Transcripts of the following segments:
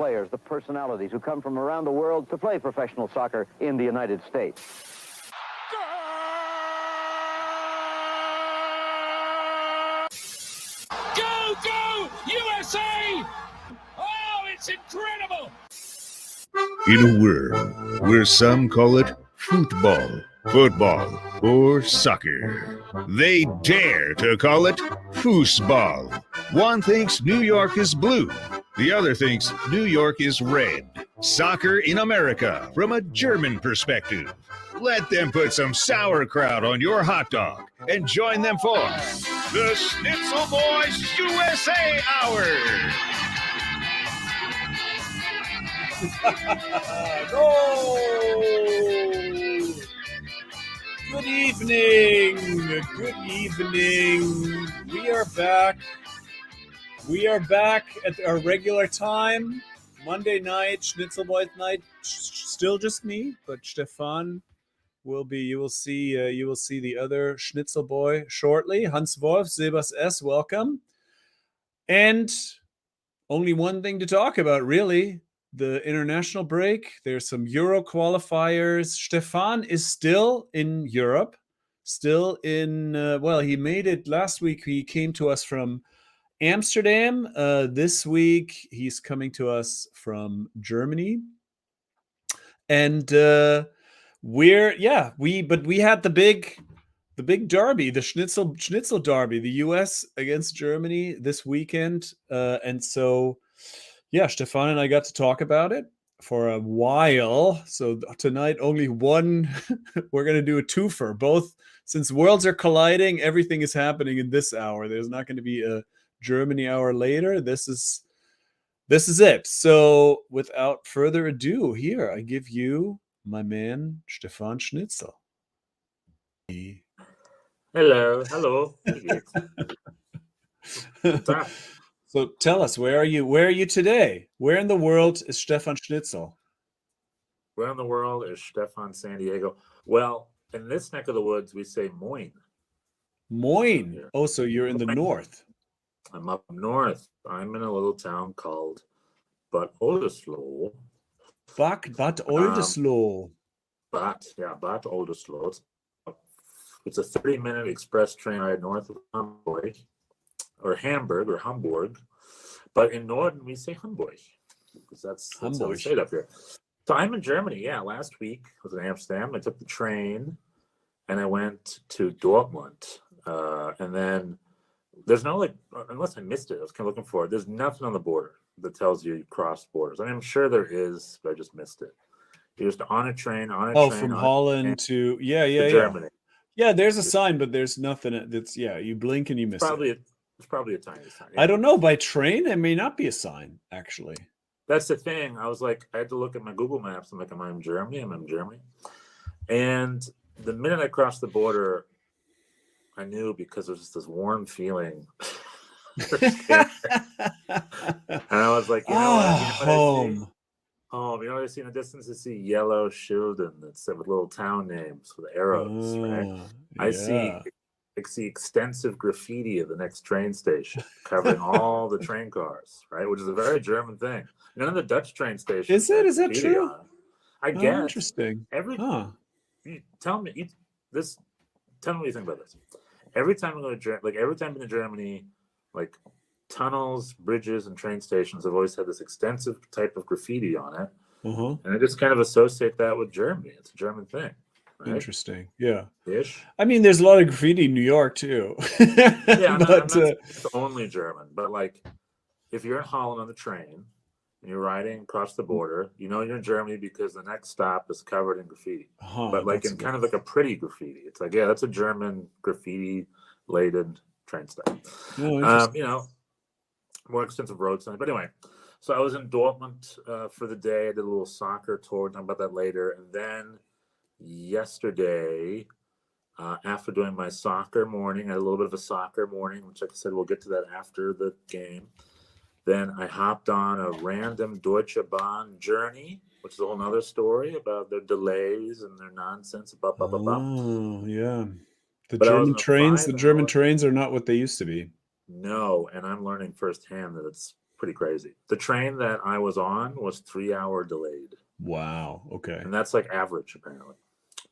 players, the personalities who come from around the world to play professional soccer in the United States. Go, go, USA! Oh, it's incredible! In a world where some call it football, football, or soccer, they dare to call it foosball. One thinks New York is blue, the other thinks New York is red. Soccer in America from a German perspective. Let them put some sauerkraut on your hot dog and join them for the Schnitzel Boys USA Hour. No! Good evening. Good evening. We are back. We are back at our regular time. Monday night, Schnitzel Boys night. Still just me, but Stefan will be. You will see the other Schnitzel Boy shortly. Hans Wolf, Sebas S. Welcome. And only one thing to talk about, really. The international break. There's some Euro qualifiers. Stefan is still in Europe, still in, he made it last week. He came to us from Amsterdam. This week, he's coming to us from Germany. And we had the big derby, the Schnitzel derby, the US against Germany this weekend. And so, yeah, Stefan and I got to talk about it for a while. So tonight, only one, we're going to do a twofer. Both, since worlds are colliding, everything is happening in this hour. There's not going to be a Germany hour later. This is it. So without further ado, here, I give you my man, Stefan Schnitzel. Hello. So tell us, where are you? Where are you today? Where in the world is Stefan Schnitzel? Where in the world is Stefan San Diego? Well, in this neck of the woods, we say Moin. Moin. Oh, so you're in the north. I'm up north. I'm in a little town called Bad Oldesloe. Bad Oldesloe. Bad Oldesloe. It's a 30-minute express train ride north of Hamburg. Or Hamburg, but in Norden we say Hamburg, because that's how we say it up here. So I'm in Germany. Yeah, last week I was in Amsterdam. I took the train, and I went to Dortmund, and then there's no unless I missed it. I was kind of looking for it. There's nothing on the border that tells you crossed borders. I mean, I'm sure there is, but I just missed it. You're just on a train. From Holland to Germany. Yeah, there's a sign, but there's nothing. That's you blink and you miss it. It's probably a tiny sign. Yeah. I don't know. By train, it may not be a sign, actually. That's the thing. I was like, I had to look at my Google Maps. I'm like, am I in Germany? I'm in Germany. And the minute I crossed the border, I knew, because there was just this warm feeling. And I was like, home. Home. You know what I see in the distance? I see yellow Schilden. It's with little town names with arrows, right? I see extensive graffiti at the next train station covering all the train cars, right? Which is a very German thing. None of the Dutch train stations. Is that true? I guess. Interesting. Tell me what you think about this. Every time I go to every time I've been to Germany, like tunnels, bridges, and train stations have always had this extensive type of graffiti on it. And I just kind of associate that with Germany. It's a German thing. Right? Interesting. Yeah. Ish. I mean, there's a lot of graffiti in New York too. Yeah, but it's only German. But like, if you're in Holland on the train and you're riding across the border, you know you're in Germany because the next stop is covered in graffiti. But like in kind of like a pretty graffiti. It's like, yeah, that's a German graffiti-laden train stop. More extensive road signs. But anyway, so I was in Dortmund for the day. I did a little soccer tour. Talk about that later. And then yesterday, after doing my soccer morning, I had a little bit of a soccer morning, which, like I said, we'll get to that after the game. Then I hopped on a random Deutsche Bahn journey, which is a whole nother story about their delays and their nonsense. Oh, yeah. The German trains are not what they used to be. No, and I'm learning firsthand that it's pretty crazy. The train that I was on was 3-hour delayed, Wow. Okay. and that's like average apparently.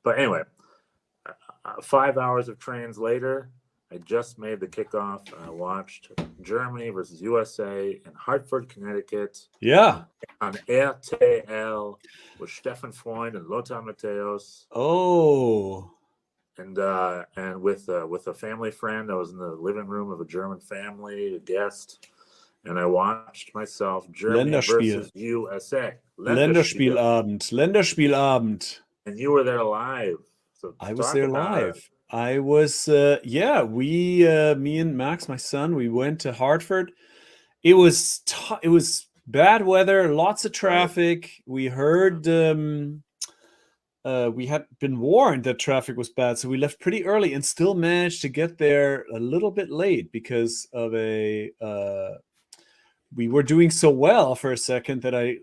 But anyway, 5 hours of trains later, I just made the kickoff. I watched Germany versus USA in Hartford, Connecticut Yeah. on RTL with Stefan Freund and Lothar Matthäus. Oh. And with a family friend. I was in the living room of a German family, a guest, and I watched myself Germany Länderspiel. versus USA. Länderspielabend. Länderspielabend. And you were there live. So I was talk there about it. live. I was, me and Max, my son, we went to Hartford. It was bad weather, lots of traffic. We heard, we had been warned that traffic was bad, so we left pretty early and still managed to get there a little bit late because of we were doing so well for a second that I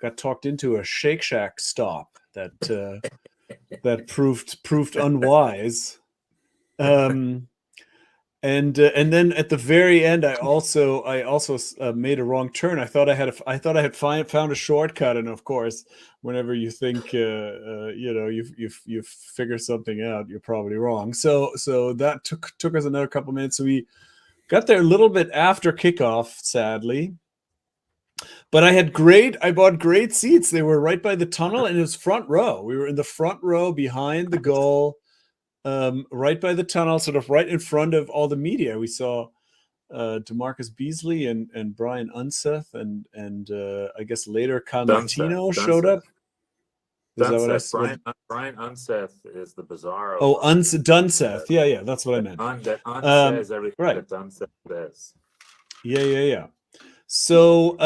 got talked into a Shake Shack stop that that proved unwise. And then at the very end, I also made a wrong turn. I thought I had found a shortcut, and of course, whenever you think you figure something out, you're probably wrong. So that took us another couple minutes. So we got there a little bit after kickoff, sadly. But I bought great seats. They were right by the tunnel, and it was front row. We were in the front row behind the goal. Right by the tunnel, sort of right in front of all the media. We saw DeMarcus Beasley and Brian Unseth and I guess later Kyle Martino showed up. Is that what I said? Brian Unseth is the bizarro. Oh, Dunseth. Yeah, that's what I meant. says everything right. that Dunseth says. Yeah. So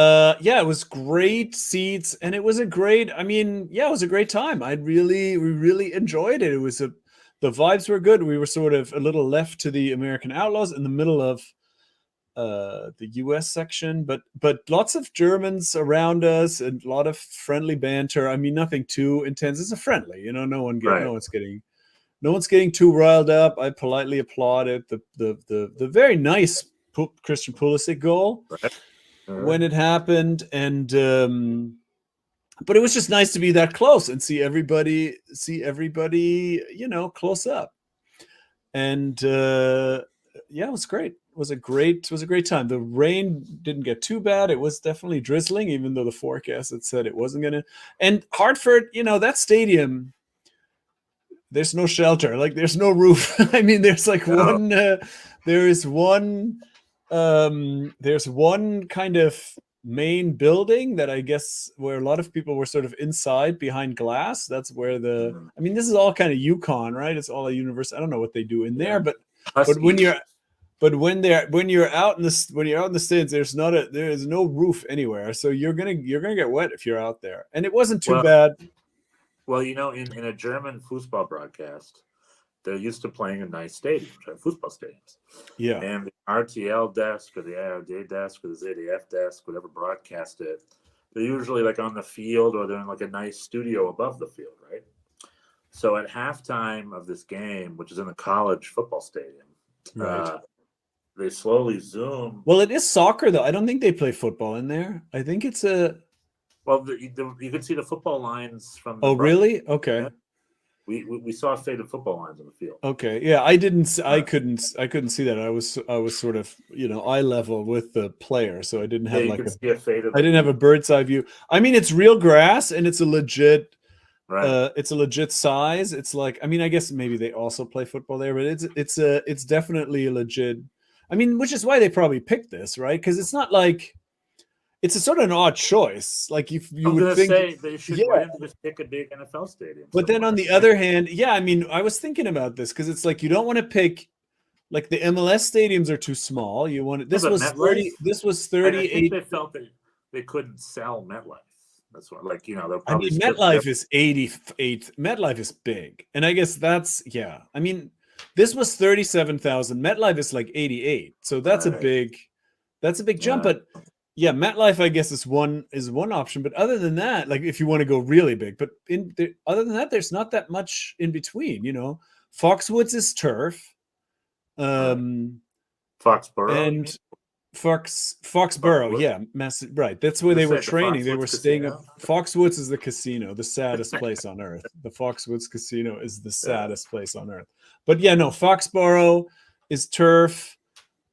it was great seats, and it was a great. It was a great time. We really enjoyed it. It was the vibes were good. We were sort of a little left to the American Outlaws in the middle of the US section, but lots of Germans around us and a lot of friendly banter. Nothing too intense. It's a friendly, no one's getting too riled up. I politely applauded the very nice Christian Pulisic goal when it happened, and but it was just nice to be that close and see everybody, close up. And it was great. It was a great time. The rain didn't get too bad. It was definitely drizzling, even though the forecast had said it wasn't gonna. And Hartford, that stadium, there's no shelter. Like, there's no roof. There's like there's one kind of main building that I guess where a lot of people were sort of inside behind glass. That's where this is all kind of UConn, right? It's all a university. I don't know what they do in there, but when you're out in the stands, there is no roof anywhere, so you're gonna get wet if you're out there. And it wasn't too bad. Well, in a German football broadcast, they're used to playing in nice stadiums, right? Football stadiums. Yeah. And the RTL desk or the ARD desk or the ZDF desk, whatever broadcast it, they're usually like on the field, or they're in like a nice studio above the field, right? So at halftime of this game, which is in a college football stadium, right, they slowly zoom. Well, it is soccer, though. I don't think they play football in there. I think it's a... Well, you can see the football lines from the... Oh, really? Okay. Yeah. We saw faded football lines on the field. Okay, yeah, I couldn't see that. I was sort of eye level with the player, so I didn't have I didn't have a bird's eye view. It's real grass, and it's a legit, it's a legit size. It's like, I guess maybe they also play football there, but it's definitely a legit. Which is why they probably picked this, right? Because it's not like. It's a sort of an odd choice. Like, if you would think, say they should just pick a big NFL stadium. But then on the other hand, I was thinking about this because it's like you don't want to pick, like, the MLS stadiums are too small. You want this was MetLife? This was 38. I think they felt that they couldn't sell MetLife. That's what, they'll probably. MetLife is 88. MetLife is big, and I guess that's this was 37,000. MetLife is like 88, so that's a big jump, but. Yeah, MetLife, I guess, is one option, but other than that, like, if you want to go really big, but other than that, there's not that much in between. Foxwoods is turf, Foxborough, and Foxborough, yeah, right. That's where You they were said the training. They Foxwoods were staying Casino? up. Foxwoods is the casino, the saddest place on earth. The Foxwoods Casino is the saddest place on earth. But yeah, no, Foxborough is turf.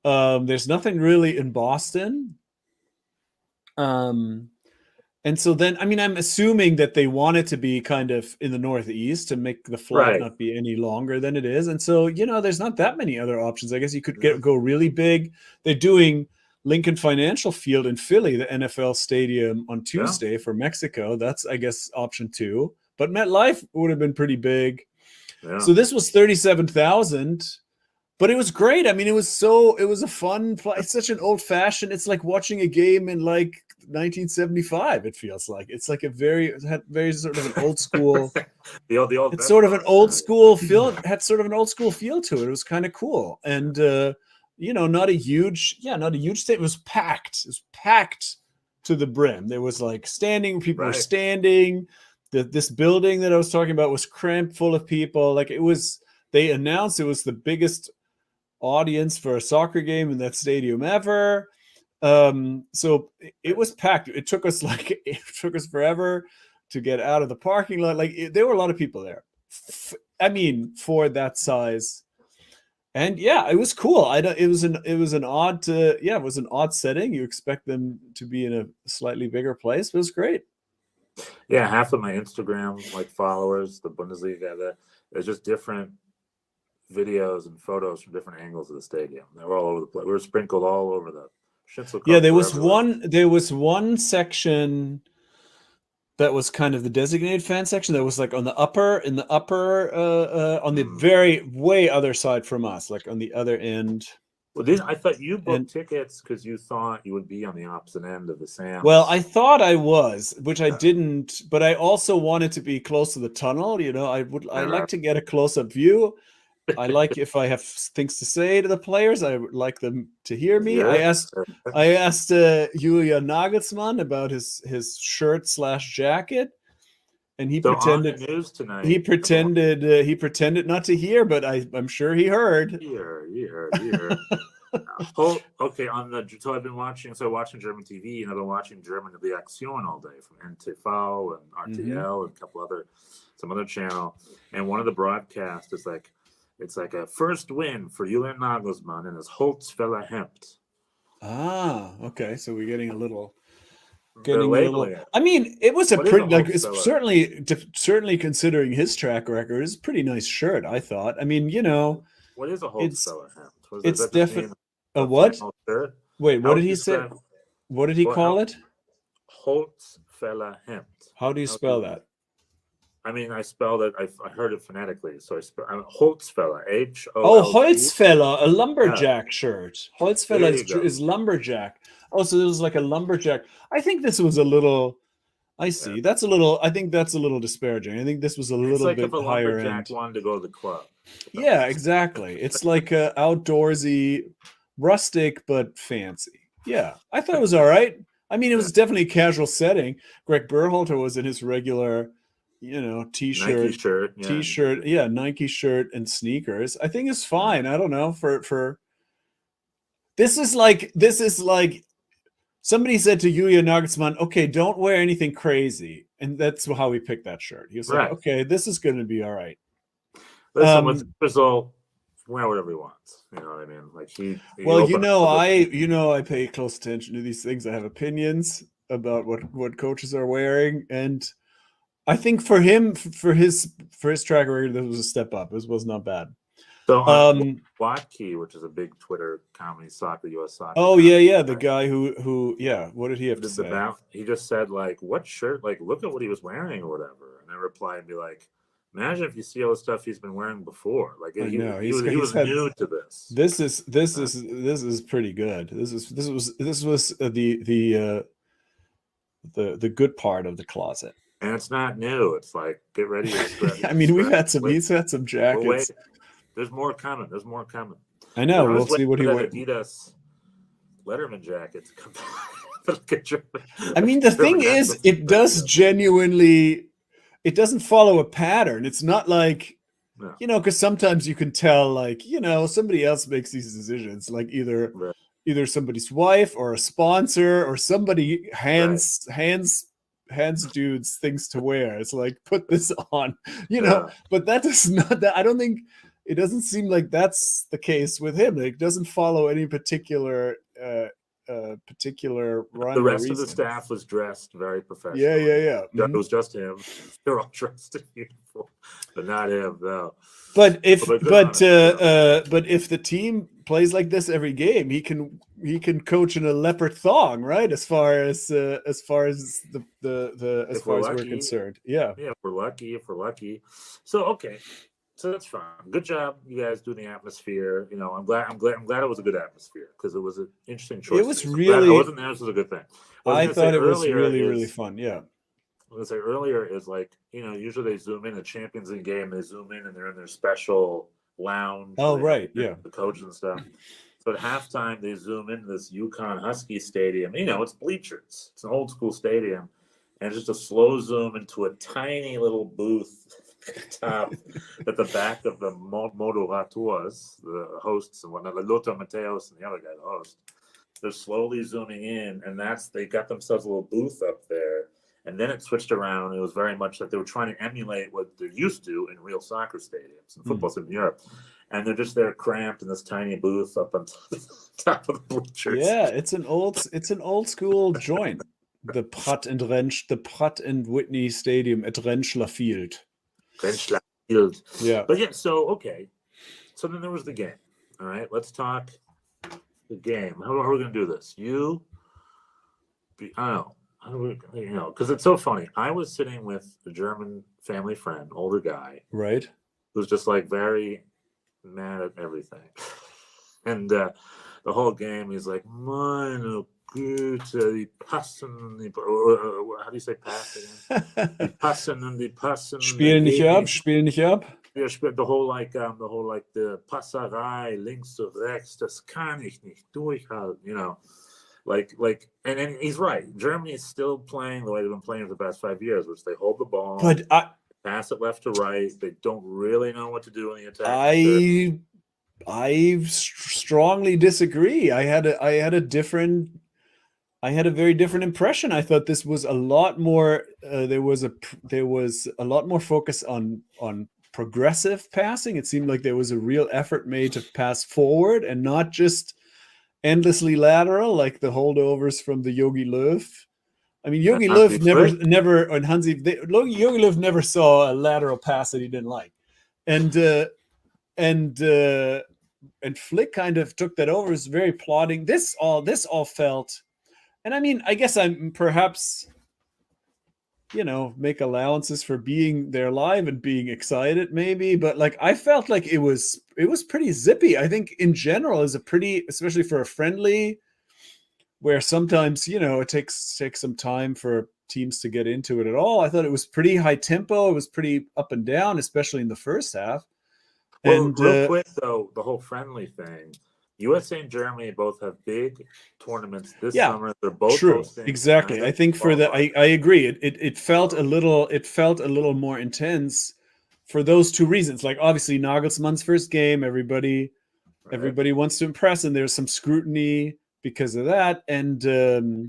There's nothing really in Boston. And so then, I mean, I'm assuming that they want it to be kind of in the Northeast to make the flight Right. not be any longer than it is. And so, there's not that many other options. I guess you could go really big. They're doing Lincoln Financial Field in Philly, the NFL stadium, on Tuesday for Mexico. That's, I guess, option 2. But MetLife would have been pretty big. Yeah. So this was 37,000. But it was great. I mean, it was a fun play. It's such an old fashioned. It's like watching a game in like 1975. It feels like it's like it had very sort of an old school. the old. It's sort of an old school feel. Had sort of an old school feel to it. It was kind of cool, and not a huge state. It was packed. It was packed to the brim. There was like standing. People were standing. This building that I was talking about was cramped full of people. Like it was. They announced it was the biggest audience for a soccer game in that stadium ever. So it was packed. It took us forever to get out of the parking lot. There were a lot of people there. I mean, for that size. And yeah, it was cool. It was an odd setting. You expect them to be in a slightly bigger place, but it was great. Yeah, half of my Instagram followers, the Bundesliga, there's just different videos and photos from different angles of the stadium. They were all over the place. We were sprinkled all over the Schnitzel. Yeah, there was one section that was kind of the designated fan section that was like on the upper on the very way other side from us, like on the other end. Well, I thought you booked tickets because you thought you would be on the opposite end of the Sam's. Well, I thought I was, which I didn't, but I also wanted to be close to the tunnel. I like to get a close-up view. I like if I have things to say to the players, I would like them to hear me. Yeah. I asked Julian Nagelsmann about his shirt/jacket, and he pretended. On the news tonight, he pretended not to hear, but I'm sure he heard. He heard. Okay, so I've been watching German TV, and I've been watching German Reaction all day from NTV and RTL and some other channel, and one of the broadcasts is like. It's like a first win for Julian Nagelsmann and his Holzfäller Hemd. Ah, okay. So we're getting a little. It. I mean, it was it's certainly considering his track record, it's a pretty nice shirt. I thought. I mean, what is a Holzfäller Hemd? It's definitely a what? Wait, what did he say? What did he call it? Holzfäller Hemd. How do you spell that? I mean, I spelled it. I heard it phonetically, so Holzfäller, H-O-L-Z. Oh, Holzfäller, a lumberjack shirt. Holzfäller is lumberjack. Oh, so this was like a lumberjack. I think this was a little. I see. Yeah. I think that's a little disparaging. I think this was a little bit higher end. It's like if a lumberjack wanted to go to the club. Yeah, exactly. It's like a outdoorsy, rustic but fancy. Yeah, I thought it was all right. I mean, it was definitely a casual setting. Greg Berhalter was in his regular. T-shirt, Nike shirt and sneakers. I think it's fine. I don't know for this is like somebody said to Julian Nagelsmann, okay, don't wear anything crazy. And that's how we picked that shirt. He was like, okay, this is going to be all right. Listen, with Rizzo, wear whatever he wants. You know what I mean? Like I pay close attention to these things. I have opinions about what coaches are wearing, and I think for him, for his track record, this was a step up. This was not bad. So Watke, which is a big Twitter comedy soccer, U.S. soccer. Oh yeah, the guy who what did he have to say? He just said what shirt? Look at what he was wearing or whatever. And I replied and be like, imagine if you see all the stuff he's been wearing before. He was new to this. This is pretty good. This was the good part of the closet. And it's not new. It's like, get ready. I mean, we've had some jackets. There's more coming. I know. We'll see what he wears. Adidas Letterman jacket to come I mean, the thing is, it does genuinely. It doesn't follow a pattern. It's not like, because sometimes you can tell, somebody else makes these decisions. Like either either somebody's wife or a sponsor or somebody hands dudes things to wear. It's like, put this on, but that does not, that I don't think, it doesn't seem like that's the case with him. It doesn't follow any particular rhyme. The rest of the staff was dressed very professional. Yeah. It was just him. They're all dressed in uniform, but not him. No. But if the team plays like this every game, he can coach in a leopard thong, right? As far as we're concerned, yeah. If we're lucky. So okay, so that's fine. Good job, you guys, doing the atmosphere. I'm glad it was a good atmosphere because it was an interesting choice. It was really. I wasn't there. This was a good thing. I thought it was really fun. Yeah. I was going to say earlier is like, usually they zoom in a Champions League game, they zoom in and they're in their special lounge. Oh, right. Yeah. The coach and stuff. So at halftime, they zoom into this Yukon Husky stadium. It's bleachers. It's an old school stadium. And just a slow zoom into a tiny little booth top at the back of the moderators, the hosts and whatnot, the Lothar Matthäus and the other guy, the host. They're slowly zooming in, and they got themselves a little booth up there. And then it switched around. It was very much like they were trying to emulate what they're used to in real soccer stadiums and footballs in Europe. And they're just there cramped in this tiny booth up on top of the bleachers. Yeah, it's an old school joint. The Pratt and Whitney Stadium at Rentschler Field. Rentschler Field. Yeah. But yeah, so okay. So then there was the game. All right, let's talk the game. How are we going to do this? I don't know. Because it's so funny. I was sitting with a German family friend, older guy, right, who's just like very mad at everything, and the whole game he's like, "Meine Güte, die passen, how do you say pass again? Die passen and die passen. Spiel nicht ab. Yeah, the whole the Passerei links to rechts, das kann ich nicht durchhalten, and he's right. Germany is still playing the way they've been playing for the past 5 years, which they hold the ball, but pass it left to right. They don't really know what to do in the attack. I strongly disagree. I had a very different impression. I thought this was a lot more. There was a lot more focus on progressive passing. It seemed like there was a real effort made to pass forward and not just endlessly lateral, like the holdovers from the Yogi Löw. I mean, Yogi Löw never, and Hansi, Yogi Löw never saw a lateral pass that he didn't like, and Flick kind of took that over. It was very plodding. This all felt, and I mean, I guess I'm perhaps, make allowances for being there live and being excited, maybe, but like I felt like it was pretty zippy. I think in general is especially for a friendly, where sometimes it takes some time for teams to get into it at all. I thought it was pretty high tempo. It was pretty up and down, especially in the first half. Well, real quick though, the whole friendly thing. USA and Germany both have big tournaments this summer. They're both true. Exactly. I think I agree. It felt a little more intense for those two reasons. Like obviously Nagelsmann's first game, everybody wants to impress, and there's some scrutiny because of that. And the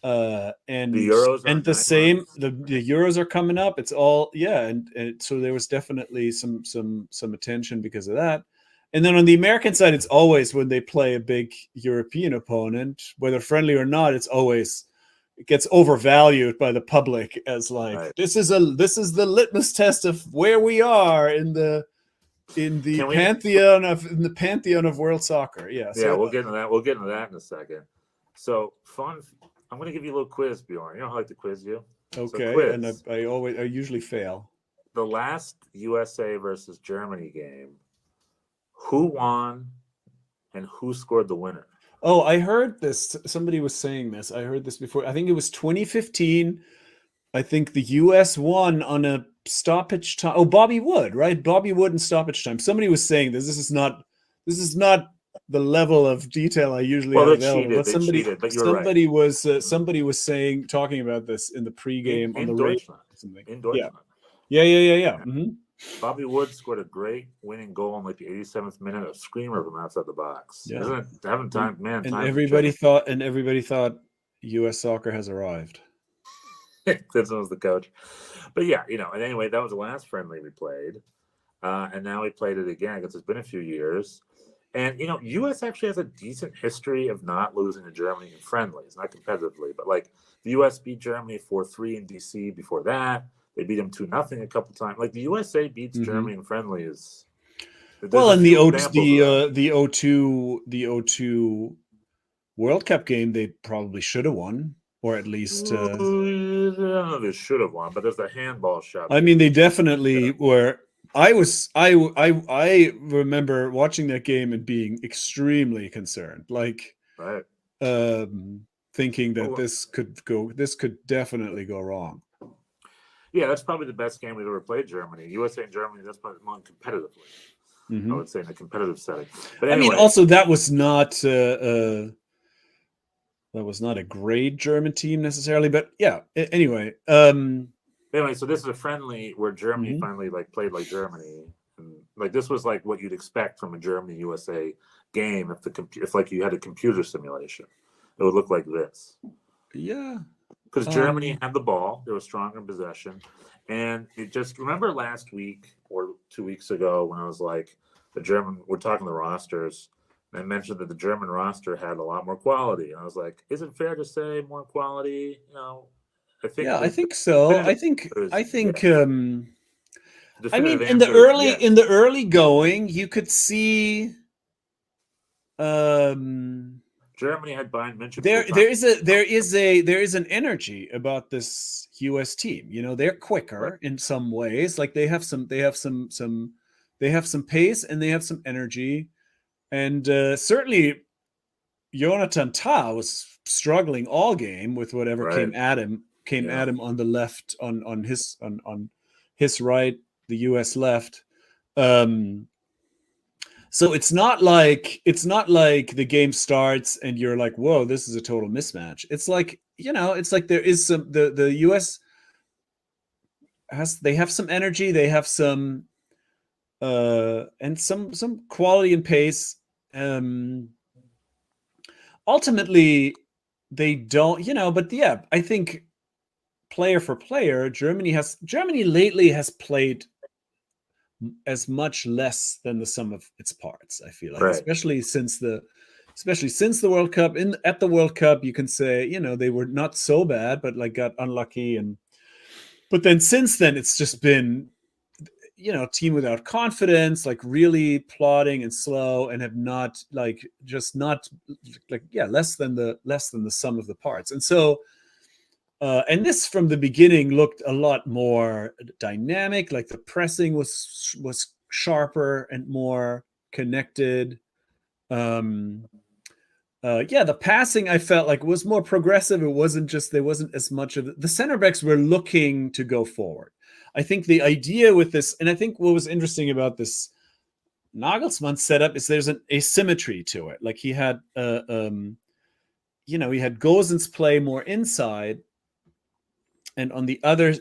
Euros and the same. The Euros are coming up. It's all and so there was definitely some attention because of that. And then on the American side, it's always when they play a big European opponent, whether friendly or not, it gets overvalued by the public as like this is the litmus test of where we are in the pantheon of world soccer. Yeah. Yeah, we'll get into that. We'll get into that in a second. So fun. I'm going to give you a little quiz, Bjorn. You know how I like to quiz you. Okay, so and I usually fail. The last USA versus Germany game. Who won and who scored the winner? Oh, I heard this. Somebody was saying this. I heard this before. I think it was 2015. I think the U.S. won on a stoppage time. Oh, Bobby Wood, right? Bobby Wood and stoppage time. Somebody was saying this. This is not the level of detail I usually have available. But somebody was talking about this in the pregame on the radio. In Deutschland. Yeah. Mm-hmm. Bobby Wood scored a great winning goal in like the 87th minute, a screamer from outside the box. Yeah. Isn't it? Having time, man. And time everybody thought U.S. soccer has arrived. This was the coach. But yeah, and anyway, that was the last friendly we played. And now we played it again because it's been a few years. And, U.S. actually has a decent history of not losing to Germany in friendlies, not competitively, but like the U.S. beat Germany 4-3 in D.C. before that. They beat them 2-0 a couple times. Like the USA beats Germany in friendlies. Well, in the O2 World Cup game, they probably should have won, or at least. I don't know, they should have won, but there's the handball shot. I mean, they definitely were. I remember watching that game and being extremely concerned, like, right. thinking that this could definitely go wrong. Yeah, that's probably the best game we've ever played. Germany, USA, and Germany. That's probably won competitively. I would say in a competitive setting. But anyway, I mean, also that was not a great German team necessarily, but yeah. Anyway. Anyway, so this is a friendly where Germany finally played like Germany, and like this was like what you'd expect from a Germany USA game if like you had a computer simulation, it would look like this. Yeah, because Germany had the ball, they were stronger in possession, and it just remember last week or 2 weeks ago when I was like we're talking the rosters. And I mentioned that the German roster had a lot more quality, and I was like, is it fair to say more quality? I think so. I think. Yeah. I mean, in the early going, you could see. Germany had Bayern München. There is an energy about this U.S. team. They're quicker in some ways. Like they have some pace and they have some energy, and certainly Jonathan Tah was struggling all game with whatever came at him on the left, on his right, the US left. So it's not like the game starts and you're like, whoa, this is a total mismatch. It's like, it's like there is some the US they have some energy, they have some and some quality and pace. Ultimately they don't, but yeah, I think player for player, Germany lately has played as much less than the sum of its parts. I feel like, especially since the World Cup. At the World Cup, you can say they were not so bad, but like got unlucky, but then since then it's just been team without confidence, like really plodding and slow, and have not less than the sum of the parts, and so. And this from the beginning looked a lot more dynamic. Like the pressing was sharper and more connected. The passing I felt like was more progressive. There wasn't as much of the center backs were looking to go forward. I think the idea with this, and I think what was interesting about this Nagelsmann setup is there's an asymmetry to it. Like he had, he had Gosens play more inside. And on the other,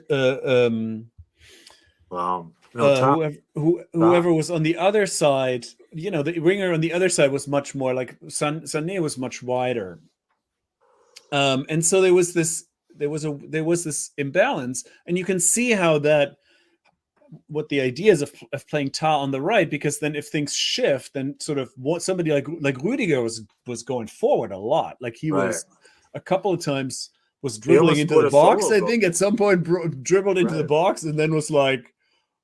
whoever was on the other side, the winger on the other side was much more like Sané was much wider, and so there was this imbalance, and you can see how what the idea is of playing Tah on the right, because then if things shift, then sort of somebody like Rüdiger was going forward a lot, like he was a couple of times. Was dribbling into the box, I think, at some point dribbled into the box and then was like,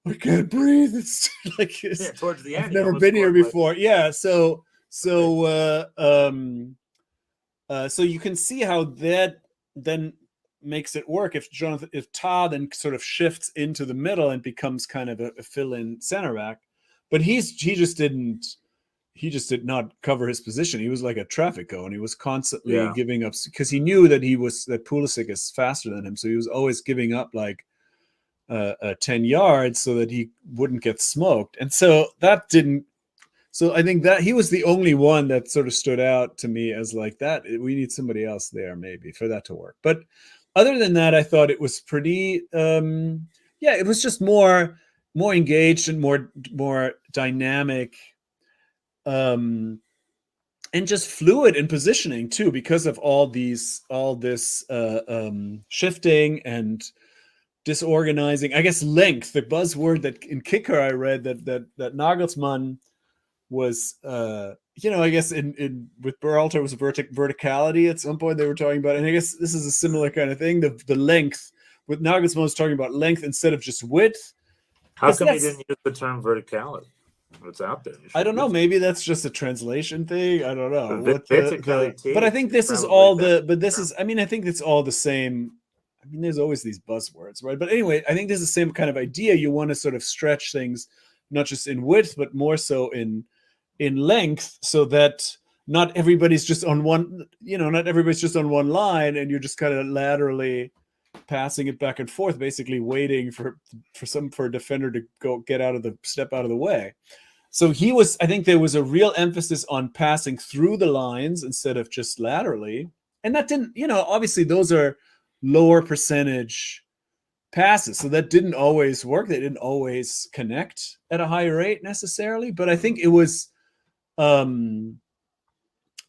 I can't breathe. It's like towards the end. I've never been here before. Yeah. So you can see how that then makes it work if Tah then sort of shifts into the middle and becomes kind of a fill-in center back. But he just did not cover his position. He was like a traffic cone. He was constantly giving up because he knew that Pulisic is faster than him. So he was always giving up like 10 yards so that he wouldn't get smoked. And so that didn't. So I think that he was the only one that sort of stood out to me as like that. We need somebody else there maybe for that to work. But other than that, I thought it was pretty. It was just more. more engaged and more dynamic, and just fluid in positioning too, because of all this shifting and disorganizing. I guess length, the buzzword that in Kicker I read that Nagelsmann was, I guess in with Berhalter was verticality at some point they were talking about, and I guess this is a similar kind of thing. The length with Nagelsmann was talking about length instead of just width. How come he didn't use the term verticality? It's out there. I don't know. Maybe that's just a translation thing. I don't know. But I think this is all I think it's all the same. I mean, there's always these buzzwords, right? But anyway, I think this is the same kind of idea. You want to sort of stretch things, not just in width, but more so in length, so that not everybody's just on one, not everybody's just on one line, and you're just kind of laterally passing it back and forth, basically waiting for a defender to step out of the way. So I think there was a real emphasis on passing through the lines instead of just laterally. And that didn't, obviously those are lower percentage passes. So that didn't always work. They didn't always connect at a higher rate necessarily. But I think it was, I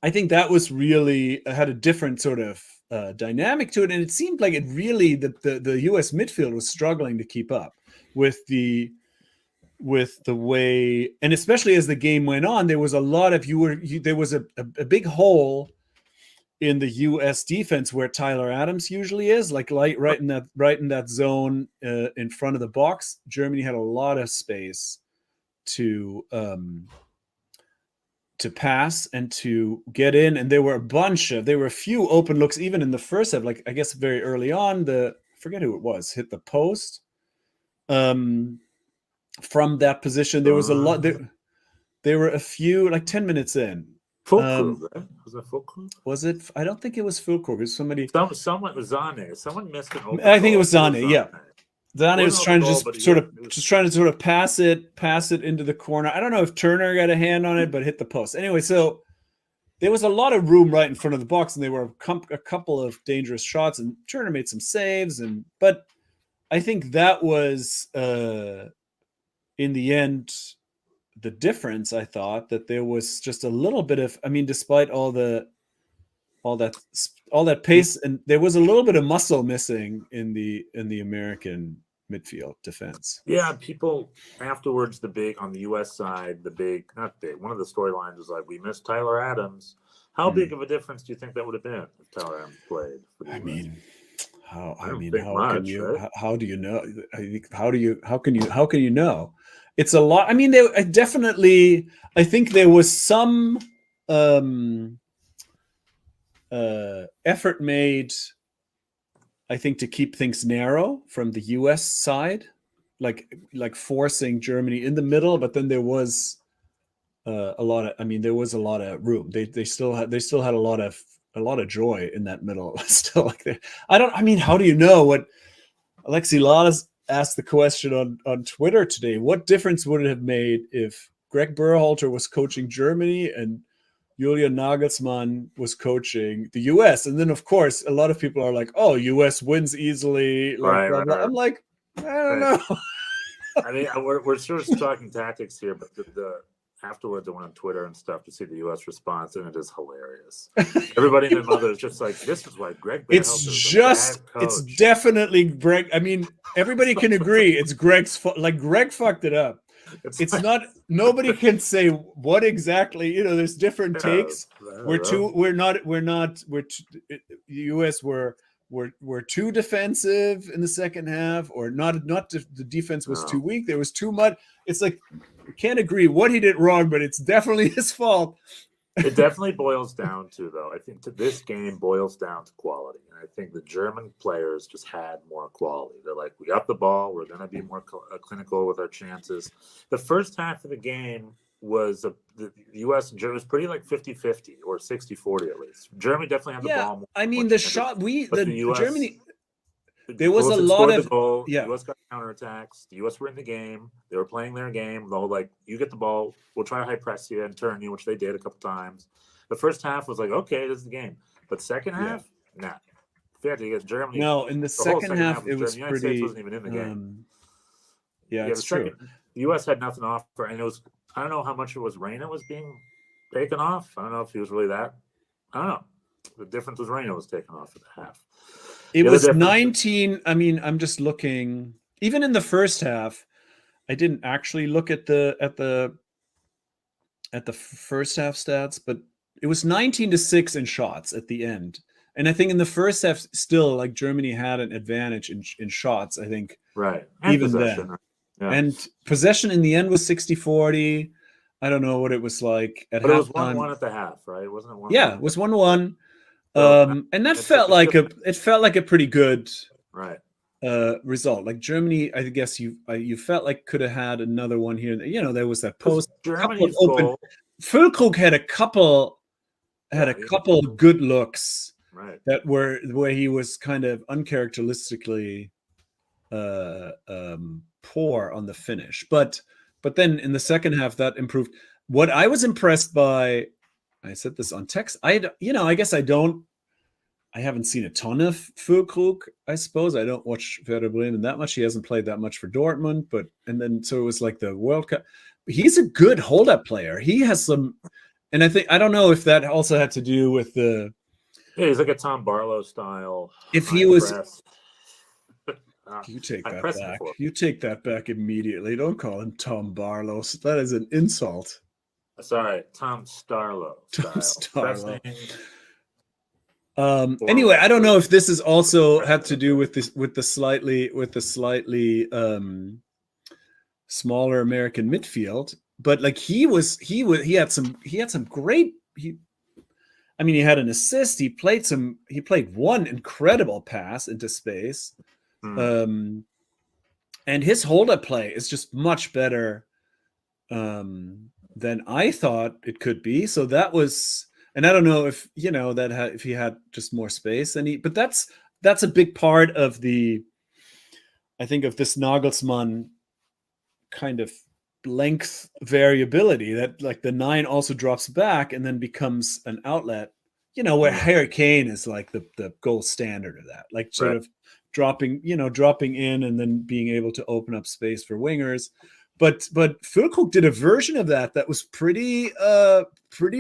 think that was really had a different sort of dynamic to it. And it seemed like it really, the US midfield was struggling to keep up with the way, and especially as the game went on, there was a lot of there was a big hole in the US defense where Tyler Adams usually is, like right in that zone in front of the box. Germany had a lot of space to pass and to get in, and there were a few open looks even in the first half. Like I guess very early on, I forget who it was, hit the post. From that position, there was a lot. There were a few, like 10 minutes in. Fulkrug, right? Was that Fulkrug? Was it? I don't think it was Fulkrug. It was somebody. Someone was Zane. Someone missed an open. I think it was Zane. Yeah, Zane was trying to sort of pass it into the corner. I don't know if Turner got a hand on it, but hit the post anyway. So there was a lot of room right in front of the box, and there were a couple of dangerous shots, and Turner made some saves, but I think that was. In the end, the difference, I thought that there was just a little bit of, despite all that pace, and there was a little bit of muscle missing in the American midfield defense. Yeah, people afterwards, on the US side, one of the storylines was like, we missed Tyler Adams. How big of a difference do you think that would have been if Tyler Adams played? How do you know? How can you know? It's a lot. I mean, I think there was some effort made, I think, to keep things narrow from the US side, like forcing Germany in the middle, but then there was a lot of room. They still had a lot of joy in that middle. Still, how do you know what Alexi Lalas asked the question on Twitter today? What difference would it have made if Greg Berhalter was coaching Germany and Julian Nagelsmann was coaching the US? And then, of course, a lot of people are like, "Oh, US wins easily." Blah, blah, blah. I'm like, I don't know. I mean, we're sort of talking tactics here, but the afterwards I went on Twitter and stuff to see the U.S. response, and it is hilarious. Everybody and their mother is just like, this is why Greg Berhalter is a bad coach. It's definitely Greg. I mean, everybody can agree it's Greg's fault. Like, Greg fucked it up. It's not, nobody can say what exactly, there's different takes. The U.S. were too defensive in the second half, or not the defense was too weak. There was too much. It's like, we can't agree what he did wrong, but it's definitely his fault. It definitely boils down to, though, I think this game boils down to quality. And I think the German players just had more quality. They're like, we got the ball. We're going to be more clinical with our chances. The first half of the game was the U.S. and Germany was pretty like 50-50 or 60-40 at least. Germany definitely had the ball more. I mean, the US, Germany... There was a lot of the U.S. got counterattacks. The U.S. were in the game. They were playing their game. The whole like, you get the ball, we'll try to high press you and turn you, which they did a couple times. The first half was like, okay, this is the game. But second half, nah. Fair to get Germany. No, in the second half, it was the United States wasn't even in the game. Yeah, it's true. The U.S. had nothing to offer, and it was, I don't know how much it was Reyna was being taken off. I don't know if he was really that. I don't know. The difference was Reyna was taken off at the half. It The was other difference- 19. I mean, I'm just looking. Even in the first half, I didn't actually look at the first half stats, but it was 19-6 in shots at the end. And I think in the first half, still, like, Germany had an advantage in shots, I think. Right. And Even possession. then. Yeah. And possession in the end was 60-40. I don't know what it was like at But it was halftime. 1-1 at the half, right? Wasn't it 1-1? Yeah, it was 1-1. So, and that it's felt just like it felt like a pretty good right. result. Like Germany, I guess you felt like could have had another one here. You know, there was that post. Germany's open. goal. Füllkrug had a couple good looks Right. that were where he was kind of uncharacteristically poor on the finish. But then in the second half that improved. What I was impressed by, I said this on text. I guess I haven't seen a ton of Füllkrug, I suppose. I don't watch Werder Bremen that much. He hasn't played that much for Dortmund, so it was like the World Cup. He's a good hold-up player. He has some, and I don't know if that also had to do with the. Yeah, he's like a Tom Barlow style. If he was, press. you take I that pressed back. before. You take that back immediately. Don't call him Tom Barlow. That is an insult. Sorry, Tom Starlow. Tom style. Starlow. Pressing. Anyway, I don't know if this is also had to do with the slightly smaller American midfield, but like he had some great. I mean, he had an assist. He played one incredible pass into space, and his hold-up play is just much better than I thought it could be. So that was. And I don't know if if he had just more space, but that's a big part of I think of this Nagelsmann kind of length variability, that like the 9 also drops back and then becomes an outlet. Where Harry Kane is like the gold standard of that, like sort of dropping in and then being able to open up space for wingers. But Füllkrug did a version of that was pretty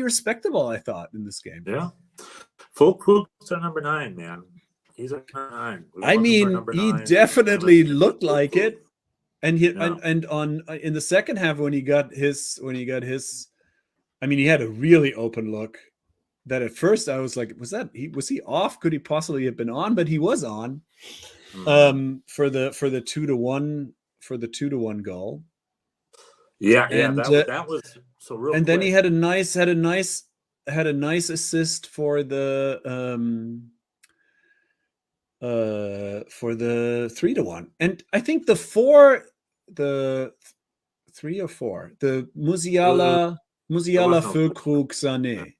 respectable, I thought, in this game. Yeah. Füllkrug's our number 9, man. He's our number 9. I mean, he definitely looked like it. And in the second half when he got his I mean, he had a really open look that at first I was like, was he off? Could he possibly have been on? But he was on for the 2-1 goal. Yeah, and that was so real. And quick. then he had a nice assist for the 3-1. And I think the 3 or 4, the Musiala Füllkrug Sané,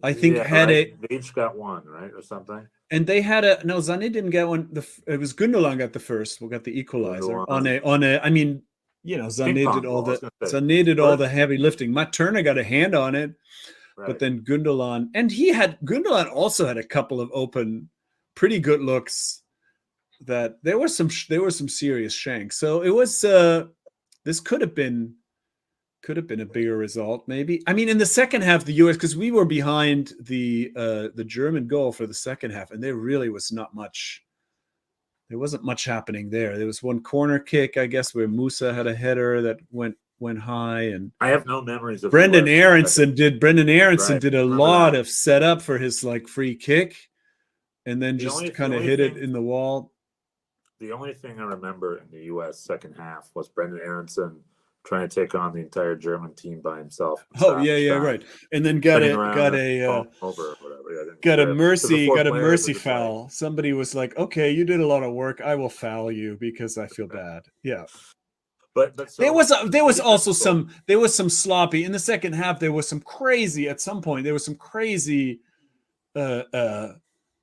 I think had right. They each got one, right, or something. And they had Sané didn't get one. It was Gundogan got the first. We got the equalizer on a. I mean, Sané did all the heavy lifting. Matt Turner got a hand on it, but then Gundogan also had a couple of open, pretty good looks. That there were some serious shanks. So it was this could have been a bigger result, maybe. I mean, in the second half, the U.S., because we were behind the German goal for the second half, and there really was not much. There wasn't much happening there. There was one corner kick, I guess, where Musa had a header that went high, and I have no memories of Brendan Aronson did a lot of setup for his like free kick, and then just kind of hit it in the wall. The only thing I remember in the U.S. second half was Brendan Aronson trying to take on the entire German team by himself. Oh yeah, right. And then got a mercy foul. Somebody was like, "Okay, you did a lot of work. I will foul you because I feel bad." Yeah. But so, there was also some sloppy in the second half. There was some crazy at some point. There was some crazy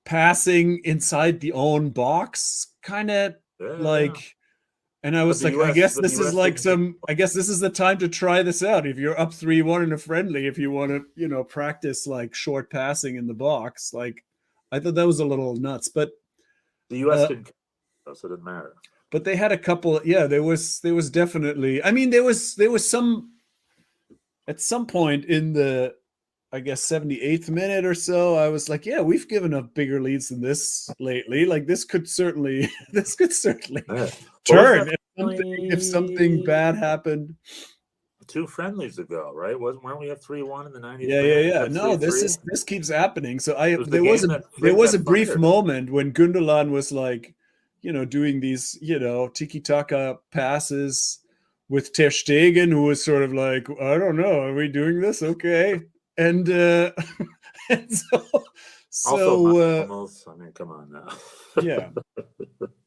passing inside the own box, kind of like. And I was like, I guess this is the time to try this out. If you're up 3-1 in a friendly, if you want to, practice like short passing in the box, like I thought that was a little nuts. But the U.S. didn't, so it didn't matter. but they had a couple. Yeah, there was definitely. I mean, there was some at some point in the, I guess, 78th minute or so. I was like, yeah, we've given up bigger leads than this lately. Like this could certainly Yeah. turn if something bad happened. 2 friendlies ago, right? Weren't we at 3-1 in the 90s? Yeah. No, this keeps happening. So there was a brief fired. moment when Gundogan was like, doing these, tiki-taka passes with Ter Stegen, who was sort of like, I don't know, are we doing this? Okay. And and Also, I mean, come on now. yeah.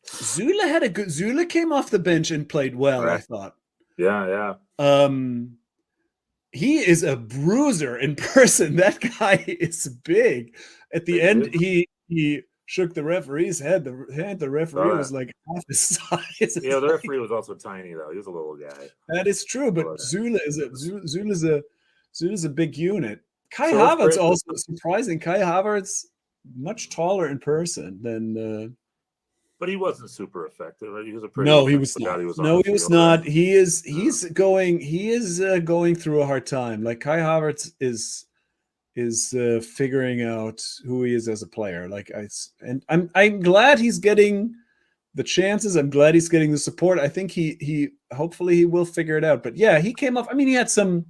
Zula came off the bench and played well, Right. I thought. Yeah. He is a bruiser in person. That guy is big. At the end, he shook the referee's head. The referee was like half his size. Yeah, the referee was also tiny though. He was a little guy. That is true, but Zula's a big unit. Kai So it's Havertz great. also surprising. Kai Havertz much taller in person than. But he wasn't super effective. Right? He was a pretty. No, he was effective guy. not. He was on No, the he was field, not. right? He is going through a hard time. Like Kai Havertz is figuring out who he is as a player. I'm glad he's getting the chances. I'm glad he's getting the support. I think he hopefully he will figure it out. But yeah, he came off. I mean, he had some.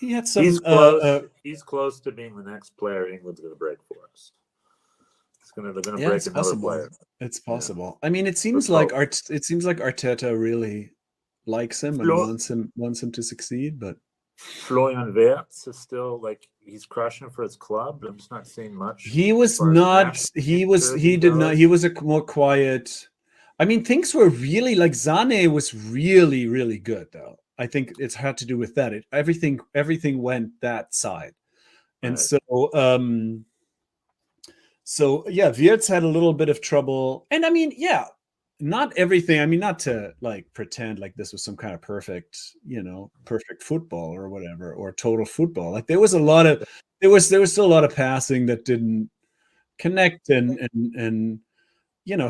He's close. He's close to being the next player England's going to break for us. They're going to break another player. It's possible. Yeah. I mean, it seems like Arteta really likes him and wants him to succeed. But Florian Wirtz is still like he's crushing for his club, but I'm just not seeing much. He was not. He did not. He was a more quiet. I mean, things were really like Sané was really, really good though. I think it's had to do with that. Everything went that side, and right. So yeah, Wirtz had a little bit of trouble, and I mean, yeah, not everything. I mean, not to like pretend like this was some kind of perfect football or whatever, or total football. Like there was still a lot of passing that didn't connect, and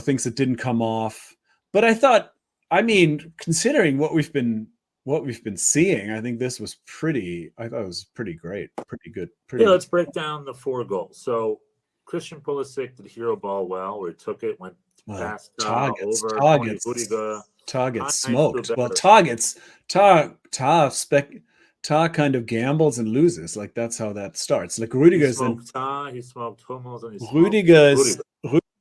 things that didn't come off. But I thought, I mean, considering what we've been seeing, I think this was pretty. I thought it was pretty great, pretty good. Let's break down the 4 goals. So Christian Pulisic did hero ball well, where he took it, went past Targets smoked. Well, Tar kind of gambles and loses. Like that's how that starts. Like Rudiger's he smoked Hummels, and Rudiger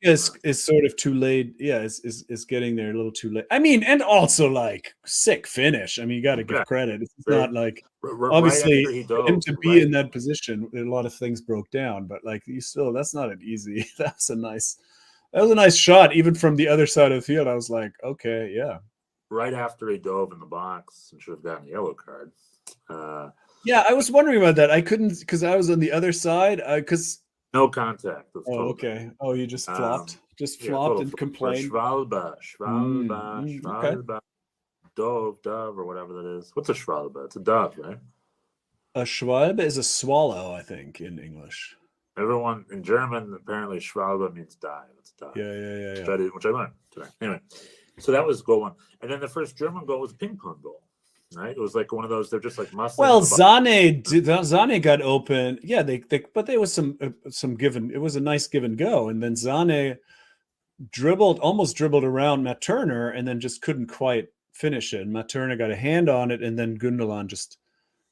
is sort of too late. Yeah, is getting there a little too late. I mean, and also like sick finish. I mean, you got to give credit. It's not like obviously him to be in that position. A lot of things broke down, but like that's not an easy. That was a nice shot, even from the other side of the field. I was like, okay, yeah. Right after he dove in the box and should have gotten a yellow card. Yeah, I was wondering about that. I couldn't because I was on the other side. Because no contact. Okay. Oh, you just flopped. Flopped and complained. Schwalbe. Dove, or whatever that is. What's a Schwalbe? It's a dove, right? A Schwalbe is a swallow, I think, in English. Everyone in German, apparently Schwalbe means die. It's die. Yeah. Which I learned today. Anyway, so that was goal 1. And then the first German goal was a ping pong goal. Right? It was like one of those. They're just like muscles. Well, Sané got open. Yeah, but there was some given. It was a nice give and go, and then Sané almost dribbled around Matt Turner, and then just couldn't quite finish it. And Matt Turner got a hand on it, and then Gundogan just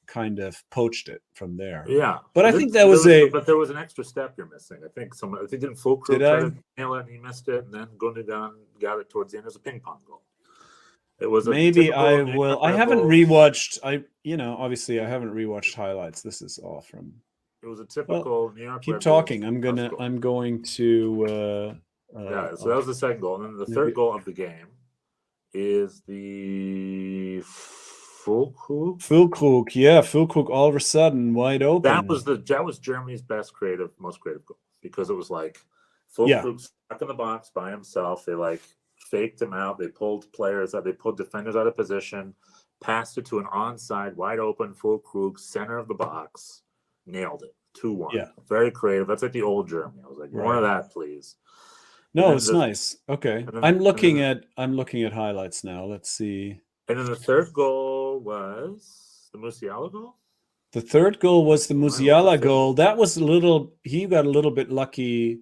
kind of poached it from there. Yeah, but I think there was an extra step you're missing. I think didn't Fulkrug try to nail it and he missed it, and then Gundogan got it towards the end. It was a ping pong goal. It was maybe I will. I haven't rewatched. Obviously I haven't rewatched highlights. This is all from. It was a typical New York. Keep talking. I'm going to. So that was the second goal, and then the third goal of the game is the Füllkrug. Yeah, Füllkrug all of a sudden wide open. That was Germany's most creative goal, because it was like Füllkrug stuck in the box by himself. They like faked him out. They pulled players out. They pulled defenders out of position, passed it to an onside, wide open Füllkrug, center of the box, nailed it. 2-1. Yeah. Very creative. That's like the old Germany. I was like, more of that, please. No, then it's the- nice. Okay. and then- I'm and looking then- at highlights now. Let's see. And then the third goal was the Musiala goal. The third goal was the Wow, Musiala that's it. goal. That was he got a little bit lucky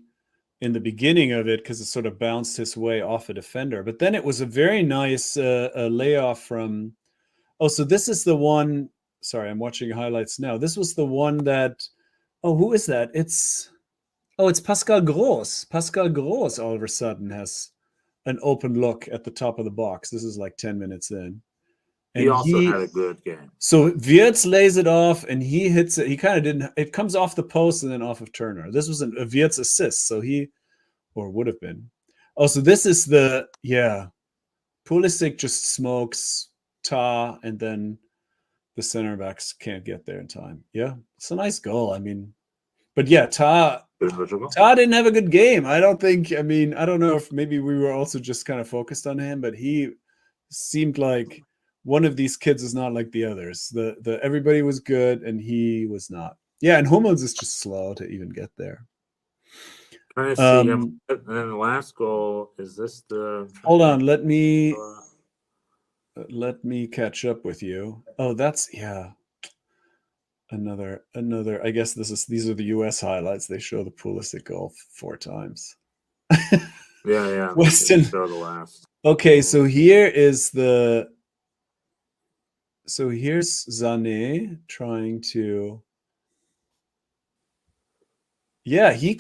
in the beginning of it because it sort of bounced his way off a defender. But then it was a very nice layoff from. Oh, so this is the one. Sorry, I'm watching highlights now. This was the one that. Oh, who is that? It's Pascal Gross. Pascal Gross all of a sudden has an open look at the top of the box. This is like 10 minutes in. He also had a good game. So Wirtz lays it off and he hits it. He kind of didn't. It comes off the post and then off of Turner. This was a Wirtz assist. So would have been. Oh, so this is Pulisic just smokes Ta and then the center backs can't get there in time. Yeah, it's a nice goal. I mean, but yeah, Ta didn't have a good game. I don't know if maybe we were also just kind of focused on him, but he seemed like one of these kids is not like the others. The everybody was good and he was not. Yeah, and Hummels is just slow to even get there. Trying to see him. And then the last goal is this the. Hold on, let me catch up with you. Oh, that's another. I guess these are the U.S. highlights. They show the Pulisic goal 4 times. Yeah. Weston. Show the last. Okay, so here's Sané trying to. Yeah, he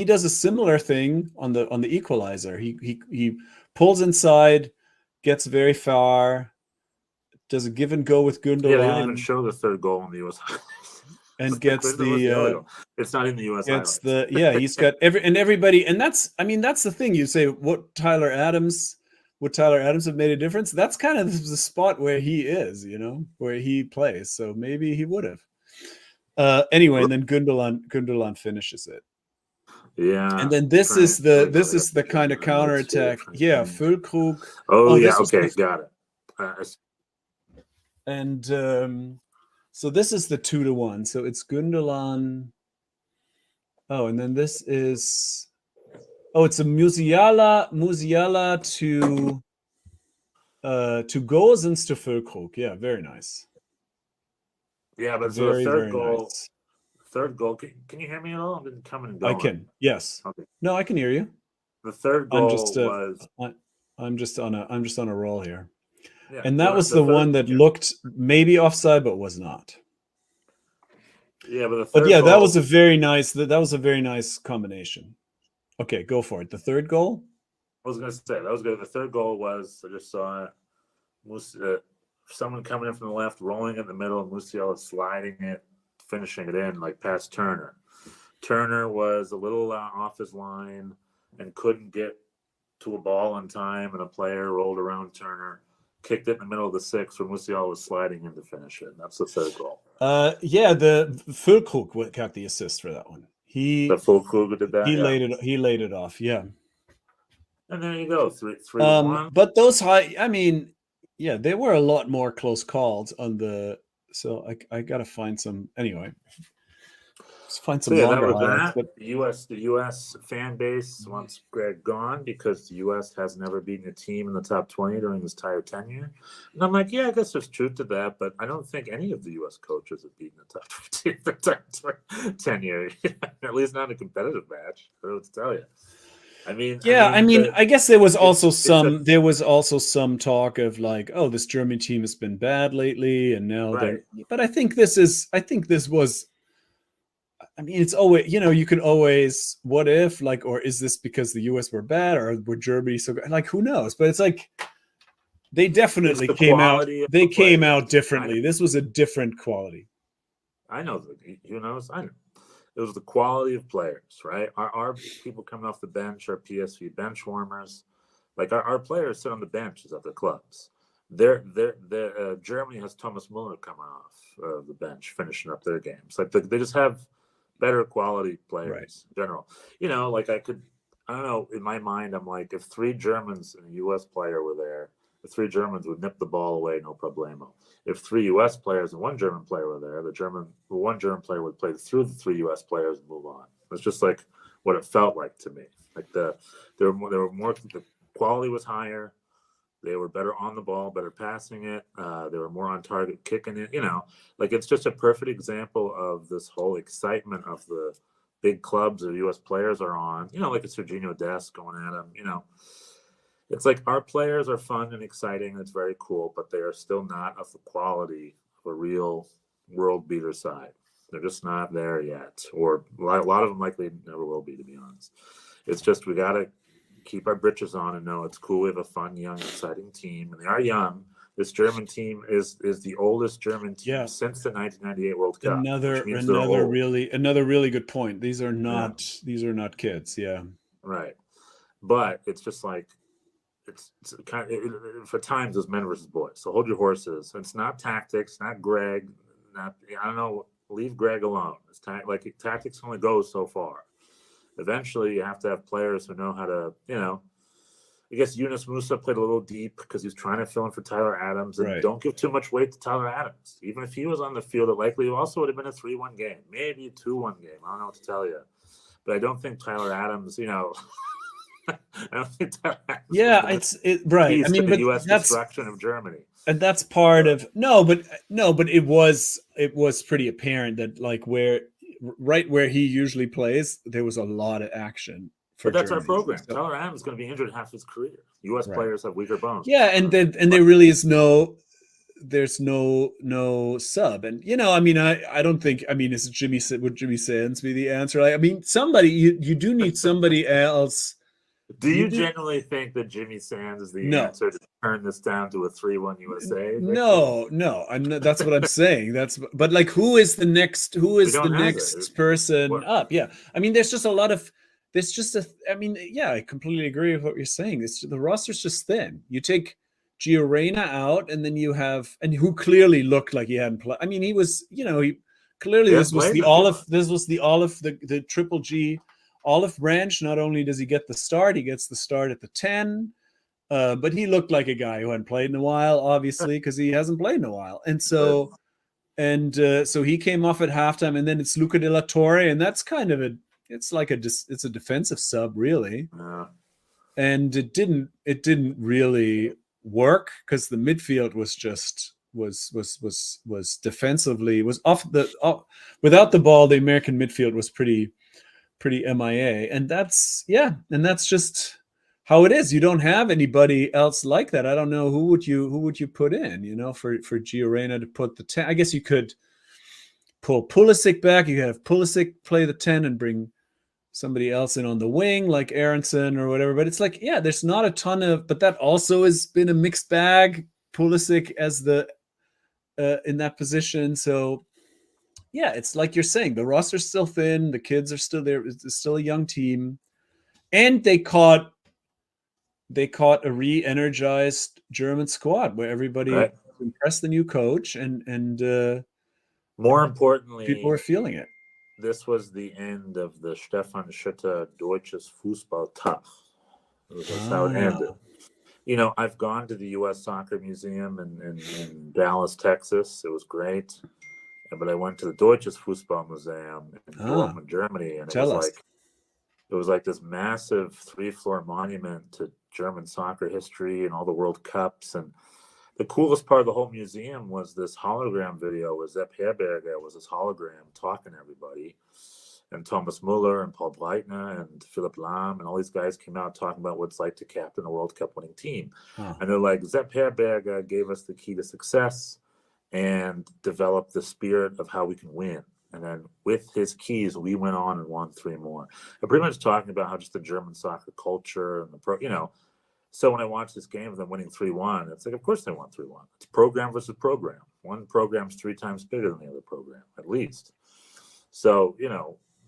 does a similar thing on the equalizer. He pulls inside, gets very far, does a give and go with Gundogan. Yeah, they didn't even show the third goal in the U.S. and gets the. It's not in the U.S. Gets he's got everybody, and that's the thing. You say would Tyler Adams have made a difference? That's kind of the spot where he is, where he plays. So maybe he would have. Anyway, and then Gundogan finishes it. Yeah. And then this is the kind of counterattack. Yeah, Füllkrug. Oh yeah, okay, got it. And so this is the 2-1. So it's Gundogan. Oh, and then this is it's a Musiala to Gosens to Füllkrug. Yeah, very nice. Yeah, but so the third goal. Nice. Third goal. Can you hear me at all? I've been coming and going. I can. Yes. Okay. No, I can hear you. The third goal was. I'm just on a roll here. Yeah, and that was the one that looked maybe offside, but was not. Yeah, but the third goal, that was a very nice. That was a very nice combination. Okay, go for it. The third goal. I was going to say that was good. The third goal was I just saw someone coming in from the left, rolling in the middle, and Musiala sliding it, finishing it in like past Turner. Turner was a little off his line and couldn't get to a ball on time, and a player rolled around Turner, kicked it in the middle of the 6 where Musiala was sliding in to finish it. That's the third goal. The Füllkrug got the assist for that one. The Füllkrug did that. He laid it off. Yeah. And there you go, 3-1. But those there were a lot more close calls on the. So I gotta find some anyway. Let's find some longer highlights. But the U.S. fan base wants Greg gone because the U.S. has never beaten a team in the top 20 during his entire tenure. And I'm like, yeah, I guess there's truth to that, but I don't think any of the U.S. coaches have beaten the top 20 in the entire tenure, at least not in a competitive match. I don't know what to tell you. I guess there was also some talk of like, oh, this German team has been bad lately, and now they're. But I think this was. I mean, it's always, you can always, what if, like, or is this because the U.S. were bad, or were Germany so good? Like, who knows? But it's like they definitely came out. They came out differently. This was a different quality. I know. Who knows? I know. It was the quality of players, right? Our people coming off the bench, our PSV bench warmers, like our players sit on the benches at their clubs. Germany has Thomas Muller coming off the bench, finishing up their games. Like they just have better quality players in general. I don't know, in my mind, I'm like, if 3 Germans and a U.S. player were there, the 3 Germans would nip the ball away, no problemo. If 3 U.S. players and 1 German player were there, the 1 German player would play through the 3 U.S. players and move on. It's just like what it felt like to me. Like there were more, the quality was higher. They were better on the ball, better passing it. They were more on target, kicking it. Like it's just a perfect example of this whole excitement of the big clubs that U.S. players are on. Like a Serginho Dest going at him. It's like our players are fun and exciting. It's very cool, but they are still not of the quality of a real world beater side. They're just not there yet, or a lot of them likely never will be, to be honest. It's just we got to keep our britches on and know it's cool. We have a fun, young, exciting team, and they are young. This German team is the oldest German team since the 1998 World Cup. Another really good point. These are not kids. Yeah, right. But it's just like it's kind of, for times it's men versus boys. So hold your horses. It's not tactics, not Greg. I don't know. Leave Greg alone. It's tactics only goes so far. Eventually, you have to have players who know how to, I guess Yunus Musa played a little deep because he's trying to fill in for Tyler Adams. And don't give too much weight to Tyler Adams. Even if he was on the field, it likely also would have been a 3-1 game, maybe a 2-1 game. I don't know what to tell you. But I don't think Tyler Adams, I don't think Tyler Adams right. I mean, the but U.S. destruction of Germany. And that's part of but it was pretty apparent that like right where he usually plays, there was a lot of action. But that's Germany. Our program. So, Tyler Adams is going to be injured half his career. U.S. players have weaker bones. Yeah, and there really is there's no sub. And I don't think is would Jimmy Sands be the answer? Like, I mean, somebody you do need somebody else. Do you genuinely think that Jimmy Sands is the answer to turn this down to a 3-1 USA? No, I'm not, that's what I'm saying. But like, who is the next person up? Yeah. I mean, there's just a lot of, I completely agree with what you're saying. The roster's just thin. You take Gio Reyna out, and then you have, and who clearly looked like he hadn't played. I mean, he was, he clearly, this was the Triple G Olive Branch. Not only does he get the start, he gets the start at the 10, but he looked like a guy who hadn't played in a while, obviously, because he hasn't played in a while. And so, so he came off at halftime, and then it's Luca de la Torre, and that's kind of it's a defensive sub, really. And it didn't really work because the midfield was just was defensively was without the ball. The American midfield was pretty MIA, and that's just how it is. You don't have anybody else like that. I don't know who would you put in, for Gio Reyna to put the 10. I guess you could pull Pulisic back. You could have Pulisic play the 10 and bring somebody else in on the wing like Aronson or whatever. But it's like, there's not a ton of, but that also has been a mixed bag. Pulisic as the in that position. So it's like you're saying, the roster's still thin. The kids are still there. It's still a young team. And they caught a re-energized German squad where everybody impressed the new coach and more importantly, people were feeling it. This was the end of the Stefan Schutter Deutsches Fußballtag. That's how it ended. I've gone to the U.S. Soccer Museum in Dallas, Texas. It was great. But I went to the Deutsches Fußball Museum in Dortmund, Germany, and it was like this massive 3-floor monument to German soccer history and all the World Cups. And the coolest part of the whole museum was this hologram video where Sepp Herberger was this hologram talking to everybody. And Thomas Muller and Paul Breitner and Philipp Lahm and all these guys came out talking about what it's like to captain a World Cup winning team. And they're like, Sepp Herberger gave us the key to success and developed the spirit of how we can win. And then with his keys, we went on and won 3 more. I'm pretty much talking about how just the German soccer culture and So when I watched this game of them winning 3-1, it's like, of course they won 3-1. It's program versus program. One program's 3 times bigger than the other program, at least. So,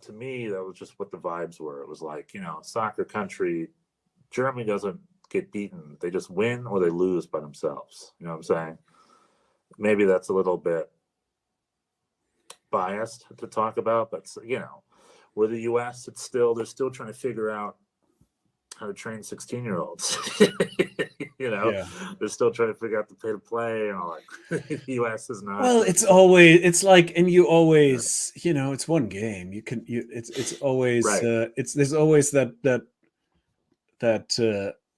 to me, that was just what the vibes were. It was like, soccer country, Germany doesn't get beaten. They just win or they lose by themselves. You know what I'm saying? Maybe that's a little bit biased to talk about, but, where the U.S., they're still trying to figure out how to train 16-year-olds. Yeah. They're still trying to figure out the pay to play and all that. The U.S. is not. Well, it's like, and you always, it's one game. It's always, Right. there's always that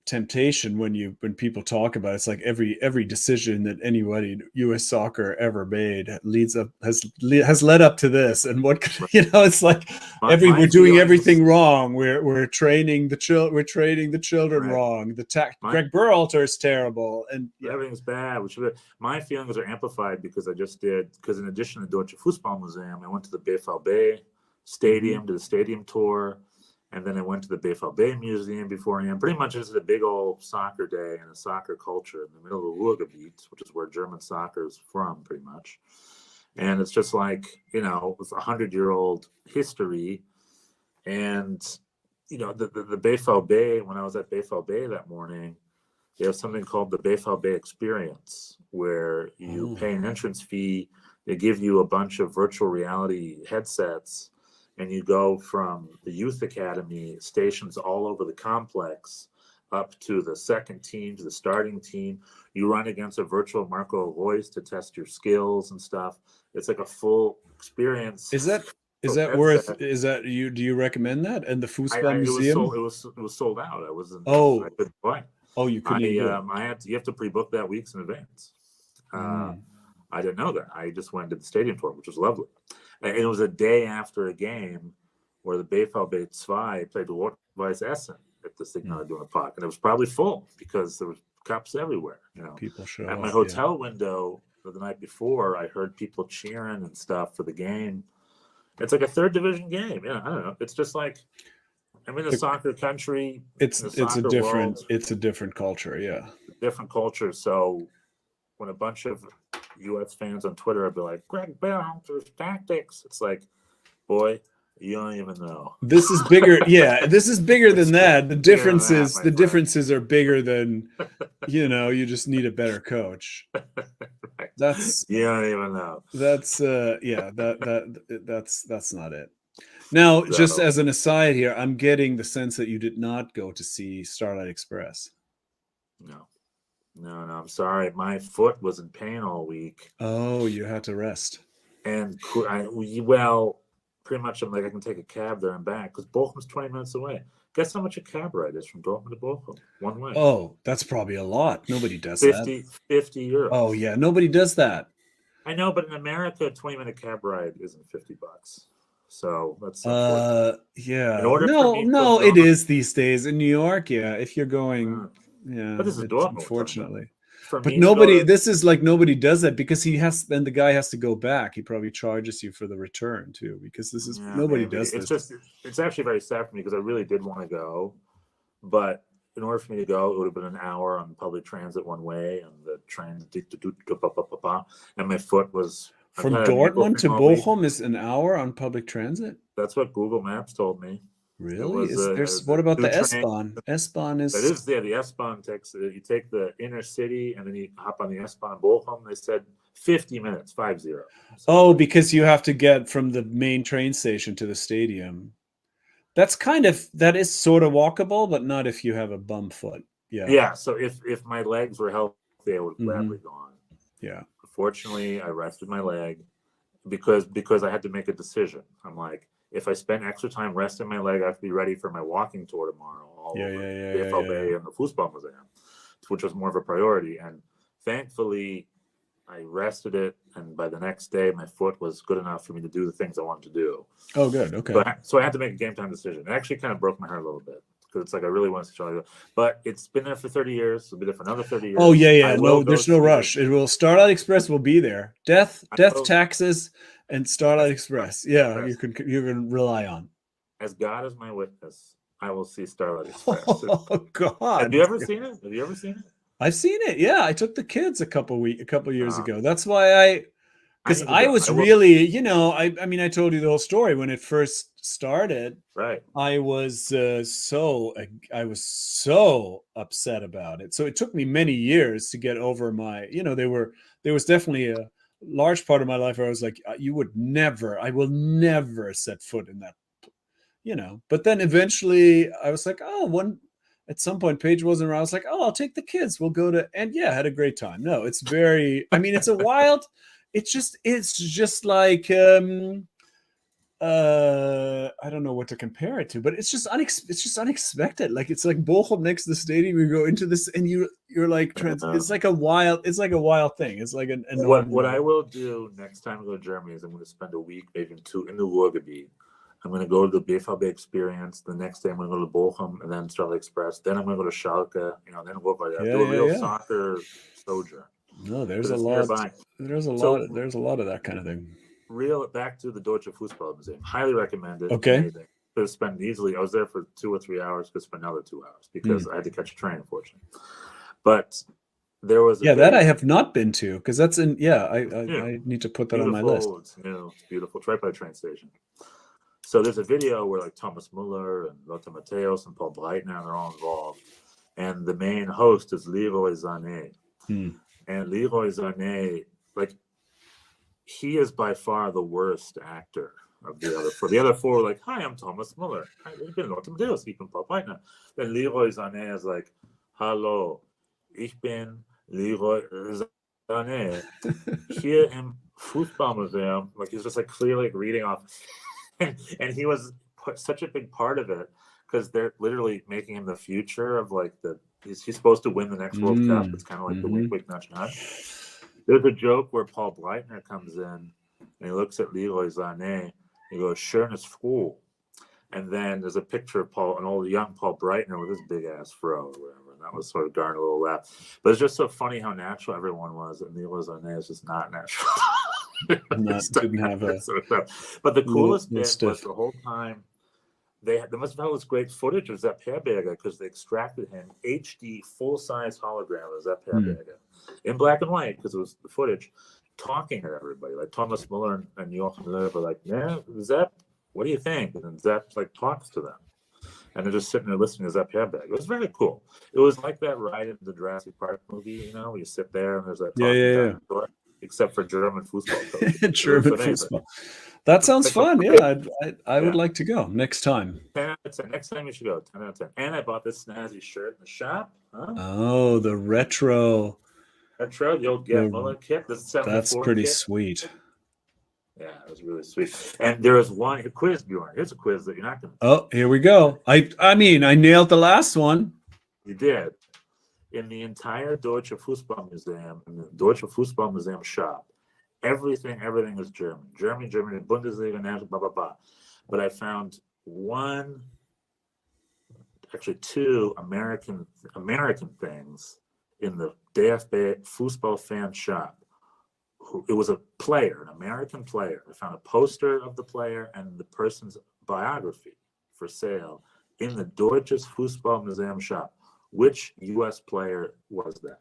temptation when people talk about it. It's like every decision that anybody in U.S. soccer ever made has led up to this. And what it's like My we're doing feelings- everything wrong. We're training the children Right. wrong. My- Greg Berhalter is terrible, and Everything's bad. My feelings are amplified because in addition to Deutsche Fußballmuseum, I went to the BVB Stadium, to the stadium tour, and then I went to the BVB Museum beforehand. Pretty much it's a big old soccer day and a soccer culture in the middle of the Ruhrgebiet, which is where German soccer is from, pretty much. And it's just like, it's 100-year-old history. And, the BVB, when I was at BVB that morning, they have something called the BVB Experience, where you pay an entrance fee. They give you a bunch of virtual reality headsets, and you go from the youth academy stations all over the complex up to the second team, to the starting team. You run against a virtual Marco Reus to test your skills and stuff. It's like a full experience. Is that do you recommend that? And the Fußball Museum? It was sold out. Oh. I couldn't buy. Oh, you couldn't. You have to pre-book that weeks in advance. I didn't know that. I just went to the stadium tour, which was lovely. And it was a day after a game where the BVB 2 played the Rot-Weiss Essen at the Signal Iduna Park, and it was probably full because there were cups everywhere. People show at my up, hotel window the night before, I heard people cheering and stuff for the game. It's like a third division game. I don't know. It's just like I'm in a soccer country. It's a different culture. Yeah, different culture. So when a bunch of U.S. fans on Twitter would be like, Greg Berhalter's tactics, it's like, boy, you don't even know. This is bigger. Yeah, this is bigger than that. The differences are bigger than, you just need a better coach. Right. That's you don't even know. That's that's not it. Now, just as an aside here, I'm getting the sense that you did not go to see Starlight Express. No, I'm sorry. My foot was in pain all week. Oh, you had to rest. And pretty much I'm like, I can take a cab there and back because Bochum's 20 minutes away. Guess how much a cab ride is from Dortmund to Bochum? One way. Oh, that's probably a lot. Nobody does 50 euros. Oh, yeah. Nobody does that. I know, but in America, a 20-minute cab ride isn't $50. So that's yeah. No, it is these days in New York. Yeah, if you're going, yeah. But this is Dortmund, unfortunately. But nobody. This is like nobody does that because then the guy has to go back. He probably charges you for the return too because this is nobody does this. It's actually very sad for me because I really did want to go, but in order for me to go, it would have been an hour on public transit one way and the train, and my foot was. From Dortmund to Bochum is an hour on public transit? That's what Google Maps told me. Really? What about the S-Bahn? S-Bahn is... That is there. The S-Bahn takes... You take the inner city and then you hop on the S-Bahn Bochum. They said 50 minutes, 50. So, because you have to get from the main train station to the stadium. That is sort of walkable, but not if you have a bum foot. Yeah. Yeah, so if my legs were healthy, I would have gladly gone. Yeah. Fortunately, I rested my leg because I had to make a decision. I'm like, if I spend extra time resting my leg, I have to be ready for my walking tour tomorrow. BVB and the Fußballmuseum, which was more of a priority. And thankfully, I rested it, and by the next day, my foot was good enough for me to do the things I wanted to do. Oh, good. Okay. So I had to make a game time decision. It actually kind of broke my heart a little bit. Because it's like I really want to see Charlie, but it's been there for 30 years. It'll be there for another 30 years. Oh yeah. No, there's no rush. It will. Starlight Express will be there. Death, taxes, and Starlight Express. Yeah, you can rely on. As God is my witness, I will see Starlight Express. Oh God! Have you ever seen it? I've seen it. Yeah, I took the kids a couple years ago. That's why because I was really, I mean, I told you the whole story when it first started. Right. I was so upset about it. So it took me many years to get over my, there was definitely a large part of my life where I was like, I will never set foot in that, But then eventually I was like, at some point Paige wasn't around. I was like, oh, I'll take the kids. We'll go to, and yeah, had a great time. No, it's very, I mean, it's a wild, it's just like, I don't know what to compare it to, but it's just unexpected. Like it's like Bochum next to the stadium. You go into this, and you're like it's like a wild thing. It's like an what I will do next time I go to Germany is I'm going to spend a week, maybe 2 in the Ruhrgebiet. I'm going to go to the BVB experience. The next day I'm going to go to Bochum and then Strela Express. Then I'm going to go to Schalke. Then work like that. Do a real soccer sojourn. No, there's a lot of that kind of thing. Back to the Deutsche Fußball Museum. Highly recommend it. Okay. Could spend easily. I was there for 2 or 3 hours. Could spend another 2 hours because I had to catch a train, unfortunately. But there was that I have not been to because that's in I need to put that on my list. It's beautiful. It's right by the train station. So there's a video where like Thomas Müller and Lothar Matthäus and Paul Breitner are all involved, and the main host is Leroy Sané. And Leroy Sané, like, he is by far the worst actor of the other four. The other four were like, "Hi, I'm Thomas Müller. Ich bin Lothar Matthäus. Ich bin Paul Breitner." Then Leroy Sané is like, "Hallo, ich bin Leroy Sané hier im Fußballmuseum." Like he's just like clearly like reading off, and he was such a big part of it because they're literally making him the future of like he's supposed to win the next World Cup. It's kind of like the wink nudge nudge. There's a joke where Paul Breitner comes in and he looks at Leroy Sané. He goes, "Schönes Früh," and then there's a picture of an old young Paul Breitner with his big ass fro or whatever. And that was sort of darn a little laugh. But it's just so funny how natural everyone was, and Leroy Sané is just not natural. Didn't have a. But the coolest bit was the whole time. They must have had this great footage of Sepp Herberger because they extracted him HD full-size hologram of Sepp Herberger in black and white because it was the footage talking at everybody. Like Thomas Müller and Joachim Löw were like, "Yeah, Sepp, what do you think?" And then Sepp like talks to them, and they're just sitting there listening to Sepp Herberger. It was very cool. It was like that ride in the Jurassic Park movie, where you sit there and there's that talking door, except for German football. German football. That sounds fun. Yeah, I would like to go next time. 10 out of 10. Next time you should go. 10 out of 10. And I bought this snazzy shirt in the shop. Huh? Oh, the retro. You'll get Muller kit. That's pretty sweet. Yeah, it was really sweet. And there was one quiz, Bjorn. Here's a quiz that you're not going to. Oh, here we go. I mean, I nailed the last one. You did. In the entire Deutsche Fußball Museum, in the Deutsche Fußball Museum shop, everything is German. Germany, Bundesliga, national, blah, blah, blah. But I found two American things in the DFB Fußball fan shop. It was a player, an American player. I found a poster of the player and the person's biography for sale in the Deutsches Fußball Museum shop. Which U.S. player was that?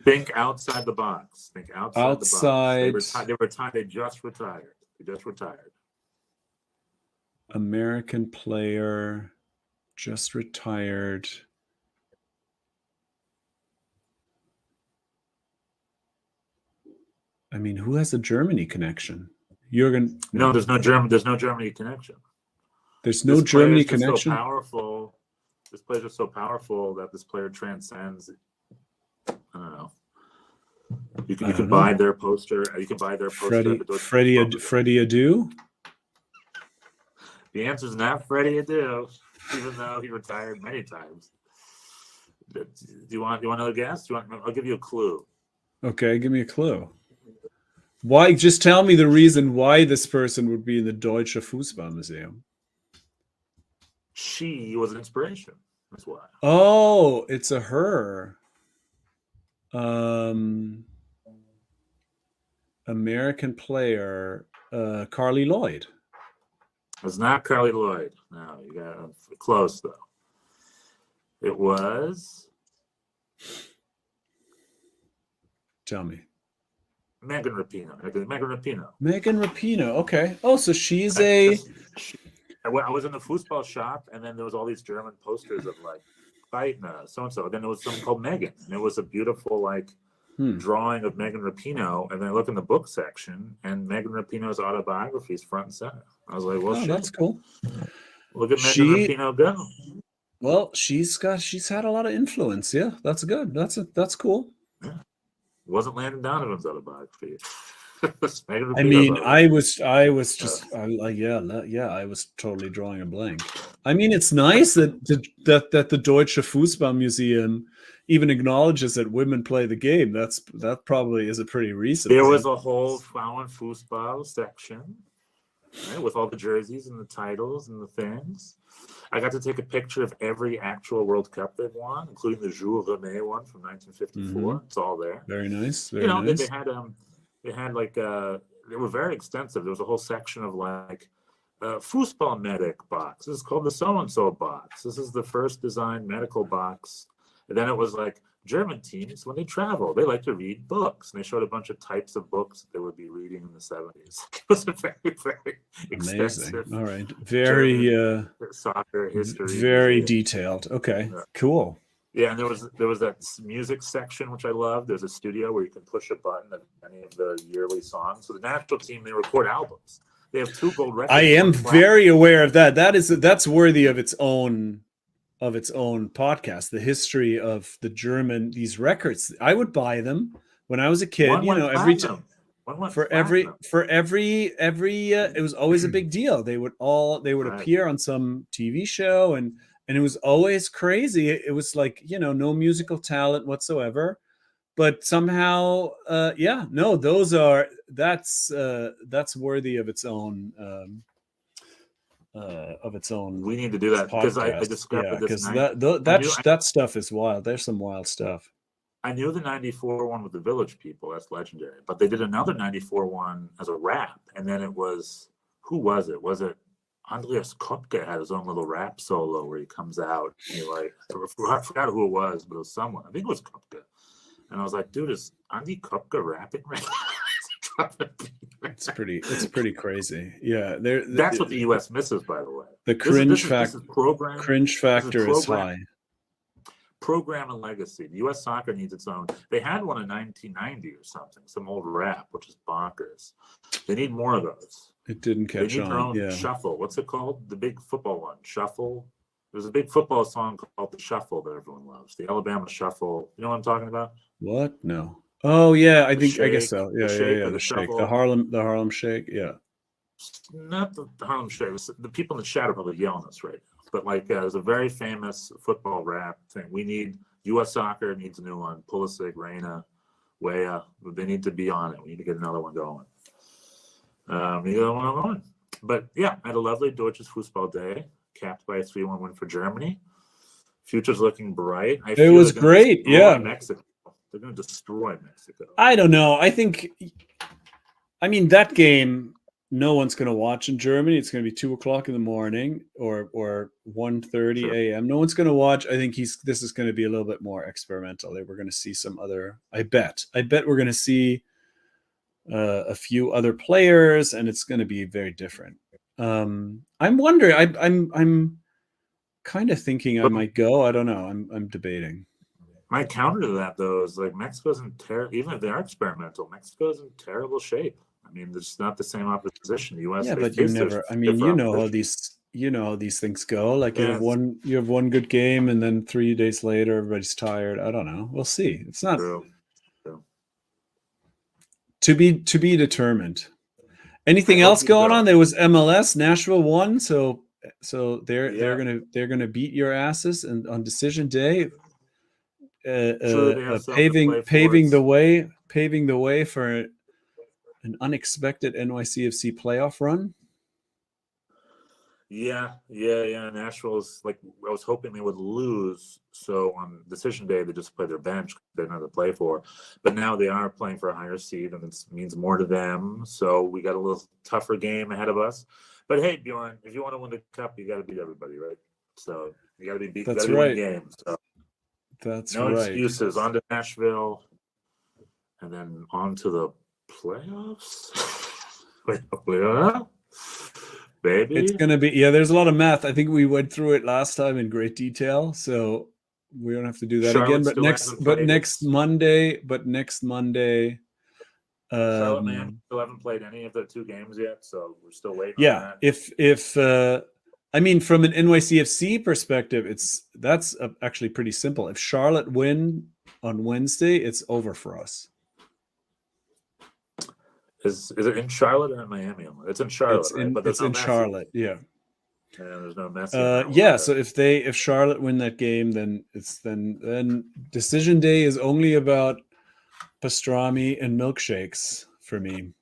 Think outside the box. Think outside the box. They just retired. American player, just retired. I mean, who has a Germany connection? Jürgen? No, there's no Germany connection. There's no Germany connection. So powerful. This player is so powerful that this player transcends. I don't know. You can buy their poster. You can buy their poster. Freddie Adu. The answer is not Freddie Adu, even though he retired many times. Do you want another guess? I'll give you a clue. Okay, give me a clue. Why? Just tell me the reason why this person would be in the Deutsche Fußball Museum. She was an inspiration. That's why. Oh, it's a her. American player, Carly Lloyd. It's not Carly Lloyd. No, you got close though. It was. Tell me. Megan Rapinoe. Megan Rapinoe. Okay. Oh, so she's I was in the football shop, and then there was all these German posters of like Breitner, so and so. Then there was something called Megan, and it was a beautiful like drawing of Megan Rapinoe, and then I look in the book section, and Megan Rapinoe's autobiography is front and center. I was like, well, shit, That's cool. look at Megan Rapinoe go. Well, she's had a lot of influence. Yeah, that's good. That's cool. Yeah. It wasn't Landon Donovan's autobiography. I mean, I was totally drawing a blank. I mean, it's nice that the Deutsche Fußballmuseum even acknowledges that women play the game. That probably is a pretty recent. There was a whole Frauenfußball section, right, with all the jerseys and the titles and the things. I got to take a picture of every actual World Cup they've won, including the Jules Rimet one from 1954. Mm-hmm. It's all there. Very nice. Very nice. They had like they were very extensive. There was a whole section of like Fußball medic box. This is called the so-and-so box. This is the first designed medical box. And then it was like German teams, when they travel, they like to read books. And they showed a bunch of types of books that they would be reading in the 70s. It was a very, very extensive. Amazing. All right. Very soccer history. Very detailed. Okay. Yeah. Cool. Yeah, and there was that music section, which I love. There's a studio where you can push a button of any of the yearly songs. So the national team, they record albums. They have 2 gold records. I am very aware of that. That's worthy of its own podcast. The history of the German, these records. I would buy them when I was a kid. Every time for every it was always a big deal. They would appear on some TV show and it was always crazy. It was like, no musical talent whatsoever, but somehow, that's worthy of its own. We need to do that because I discovered this. That stuff is wild. There's some wild stuff. I knew the 94 one with the Village People. That's legendary. But they did another 94 one as a rap. And then it was, who was it? Was it Andreas Kopke had his own little rap solo where he comes out and he I forgot who it was, but it was someone. I think it was Kopke. And I was like, dude, is Andy Kopke rapping right now? It's pretty crazy. Yeah. That's what the US misses, by the way. The cringe factor is high. Program and legacy. The U.S. soccer needs its own. They had one in 1990 or something, some old rap, which is bonkers. They need more of those. It didn't catch on. They need their own shuffle. What's it called? The big football one. Shuffle. There's a big football song called The Shuffle that everyone loves. The Alabama Shuffle. You know what I'm talking about? What? No. Oh yeah, I guess so. Yeah. The Shake. The Harlem Shake. Yeah. Not the Harlem Shake. The people in the chat are probably yelling us right now. But there's a very famous football rap thing. We need U.S. soccer needs a new one. Pulisic, Reina, Weah. They need to be on it. We need to get another one going. But yeah, I had a lovely Deutsches Fußball day, capped by a 3-1 win for Germany. Future's looking bright. It was great. Yeah, Mexico. They're going to destroy Mexico. I don't know. I mean, that game, no one's going to watch in Germany. It's going to be 2:00 in the morning or 1:30 a.m. No one's going to watch. I think this is going to be a little bit more experimental. We're going to see some other. I bet we're going to see a few other players, and it's going to be very different. I'm wondering. I'm kind of thinking I might go. I don't know. I'm debating. My counter to that, though, is Mexico's in terrible. Even if they are experimental, Mexico's in terrible shape. I mean, it's not the same opposition. The U.S. Yeah, but you never. I mean, you know how these things go. You have one good game, and then 3 days later, everybody's tired. I don't know. We'll see. It's not true. To be determined. Anything else going on? There was MLS. Nashville won, so they're gonna beat your asses and on decision day. Paving the way for an unexpected NYCFC playoff run. Yeah. Nashville's I was hoping they would lose. So on decision day, they just play their bench. They don't have to play for. But now they are playing for a higher seed, and it means more to them. So we got a little tougher game ahead of us. But hey, Bjorn, if you want to win the cup, you got to beat everybody, right? So you got to be beat. That's right. Games. So that's no right. Excuses. On to Nashville, and then on to the playoffs. Baby, it's gonna be there's a lot of math. I think we went through it last time in great detail, so We don't have to do that Charlotte again. But still next, hasn't but played next its- Monday, Charlotte and um, Miami still haven't played any of the 2 games yet, so we're still waiting on yeah. that. If I mean, from an NYCFC perspective, that's actually pretty simple. If Charlotte win on Wednesday, it's over for us. Is it in Charlotte or in Miami? It's in Charlotte, right? But there's It's no in Messi. Charlotte. Yeah. And there's no Messi. in that one, Yeah. but- So if Charlotte win that game, then then decision day is only about pastrami and milkshakes for me.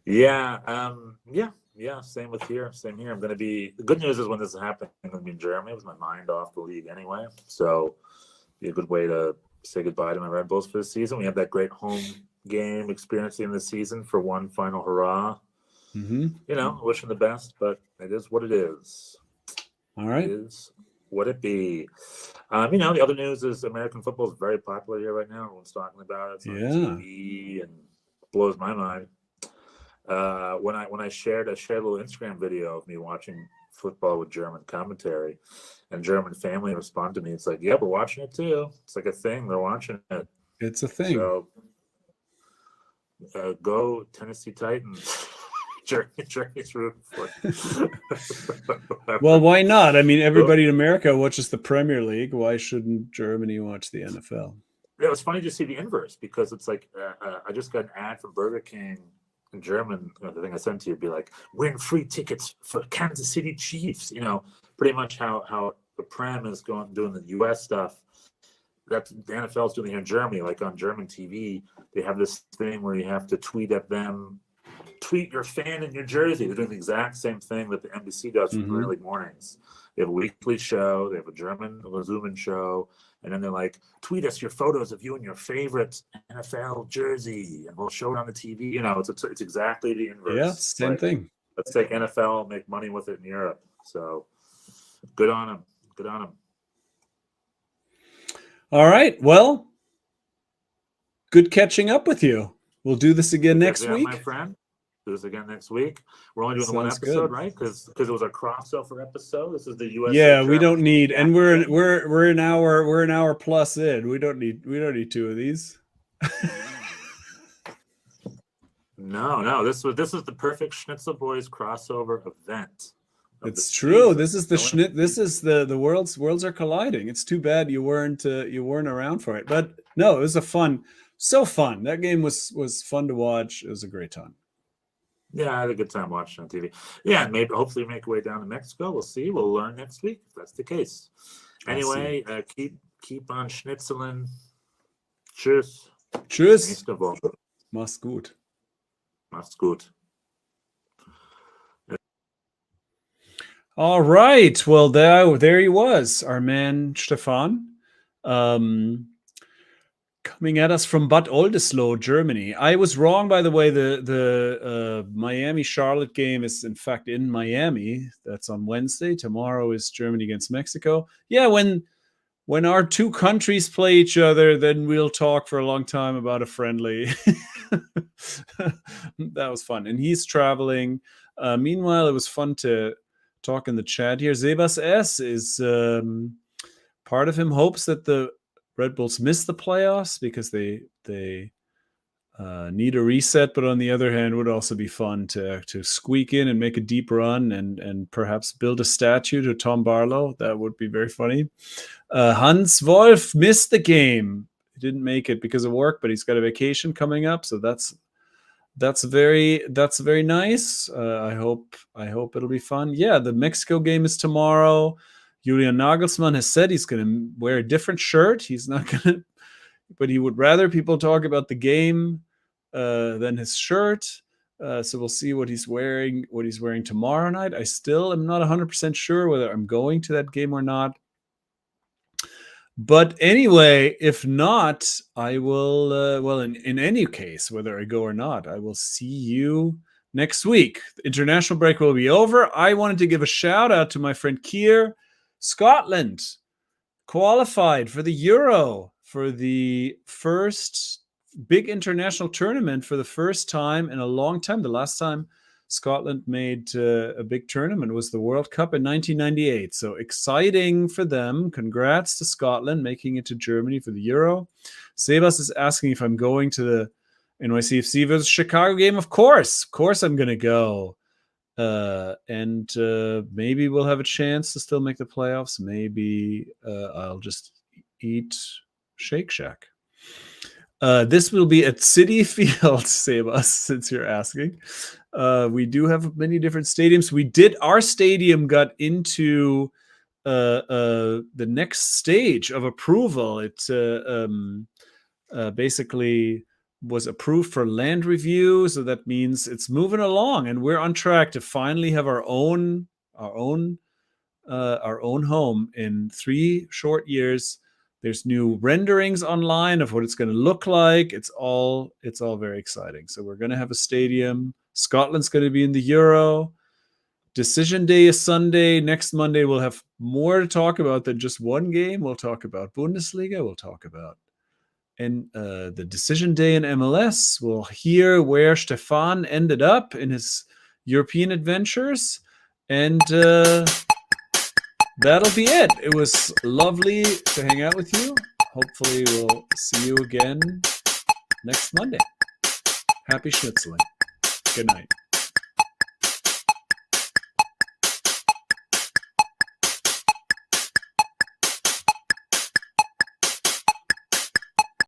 Yeah. Same here. I'm gonna be. The good news is when this is happening, I'm gonna be in Germany with my mind off the league anyway. So, be a good way to say goodbye to my Red Bulls for the season. We have that great home game experience in the season for one final hurrah. Mm-hmm. You know, wish them the best, but it is what it is. All right. It is what it be. The other news is American football is very popular here right now. Everyone's talking about it. It's on TV and blows my mind. When I shared a little Instagram video of me watching football with German commentary, and German family responded to me. It's like, yeah, we're watching it too. It's like a thing. They're watching it. It's a thing. So, go Tennessee Titans. Journey's rooting for. Well, why not? I mean, everybody in America watches the Premier League. Why shouldn't Germany watch the NFL? Yeah, it was funny to see the inverse because it's like I just got an ad from Burger King in German. The thing I sent to you would be like, win free tickets for Kansas City Chiefs. Pretty much how the Prem is doing the U.S. stuff. That's the NFL is doing here in Germany. Like on German TV, they have this thing where you have to tweet at them. Tweet your fan in your jersey. They're doing the exact same thing that the NBC does for Premier League mornings. They have a weekly show. They have a German Zoom show. And then they're like, tweet us your photos of you and your favorite NFL jersey, and we'll show it on the TV. It's exactly the inverse. Yeah, same thing. Let's take NFL, make money with it in Europe. So good on them. Good on them. All right. Well, good catching up with you. We'll do this again next week. My friend. Do this again next week. We're only doing one Sounds episode, good. right? Because it was a crossover episode. This is the US. Yeah, we don't need, and we're an hour plus in. We don't need 2 of these. No. This is the perfect Schnitzel Boys crossover event. It's true. This is the Schnitt. This is the worlds are colliding. It's too bad you weren't around for it. But no, it was so fun. That game was fun to watch. It was a great time. Yeah, I had a good time watching on TV. Yeah, and maybe hopefully make our way down to Mexico. We'll see. We'll learn next week if that's the case. Anyway, keep on schnitzeling. Tschüss. Tschüss. Nächste Woche. Mach's gut. Macht's gut. All right. Well, there he was, our man Stefan, coming at us from Bad Oldesloe, Germany. I was wrong, by the way. The Miami Charlotte game is in fact in Miami. That's on Wednesday. Tomorrow is Germany against Mexico. Yeah, when our two countries play each other, then we'll talk for a long time about a friendly. That was fun. And he's traveling. Meanwhile, it was fun to talk in the chat here. Sebas S is part of him hopes that the Red Bulls miss the playoffs because they need a reset, but on the other hand, would also be fun to squeak in and make a deep run and perhaps build a statue to Tom Barlow. That would be very funny. Hans Wolf missed the game. He didn't make it because of work, but he's got a vacation coming up, so that's very nice. I hope it'll be fun. Yeah, the Mexico game is tomorrow. Julian Nagelsmann has said he's going to wear a different shirt. He's not going to, but he would rather people talk about the game than his shirt. So we'll see what he's wearing tomorrow night. I still am not 100% sure whether I'm going to that game or not. But anyway, if not, I will, in any case, whether I go or not, I will see you next week. The international break will be over. I wanted to give a shout out to my friend Kier. Scotland qualified for the Euro, for the first big international tournament for the first time in a long time. The last time Scotland made a big tournament. It was the World Cup in 1998. So exciting for them. Congrats to Scotland making it to Germany for the Euro. Sebas is asking if I'm going to the NYCFC versus Chicago game. Of course I'm going to go. And maybe we'll have a chance to still make the playoffs. Maybe I'll just eat Shake Shack. This will be at Citi Field, Sebas, since you're asking. We do have many different stadiums. Our stadium got into the next stage of approval. It basically was approved for land review, so that means it's moving along, and we're on track to finally have our own home in 3 short years. There's new renderings online of what it's going to look like. It's all very exciting. So we're going to have a stadium. Scotland's going to be in the Euro. Decision day is Sunday. Next Monday we'll have more to talk about than just one game. We'll talk about Bundesliga. We'll talk about the decision day in MLS. We'll hear where Stefan ended up in his European adventures. And that'll be it. It was lovely to hang out with you. Hopefully we'll see you again next Monday. Happy schnitzeling. Good night.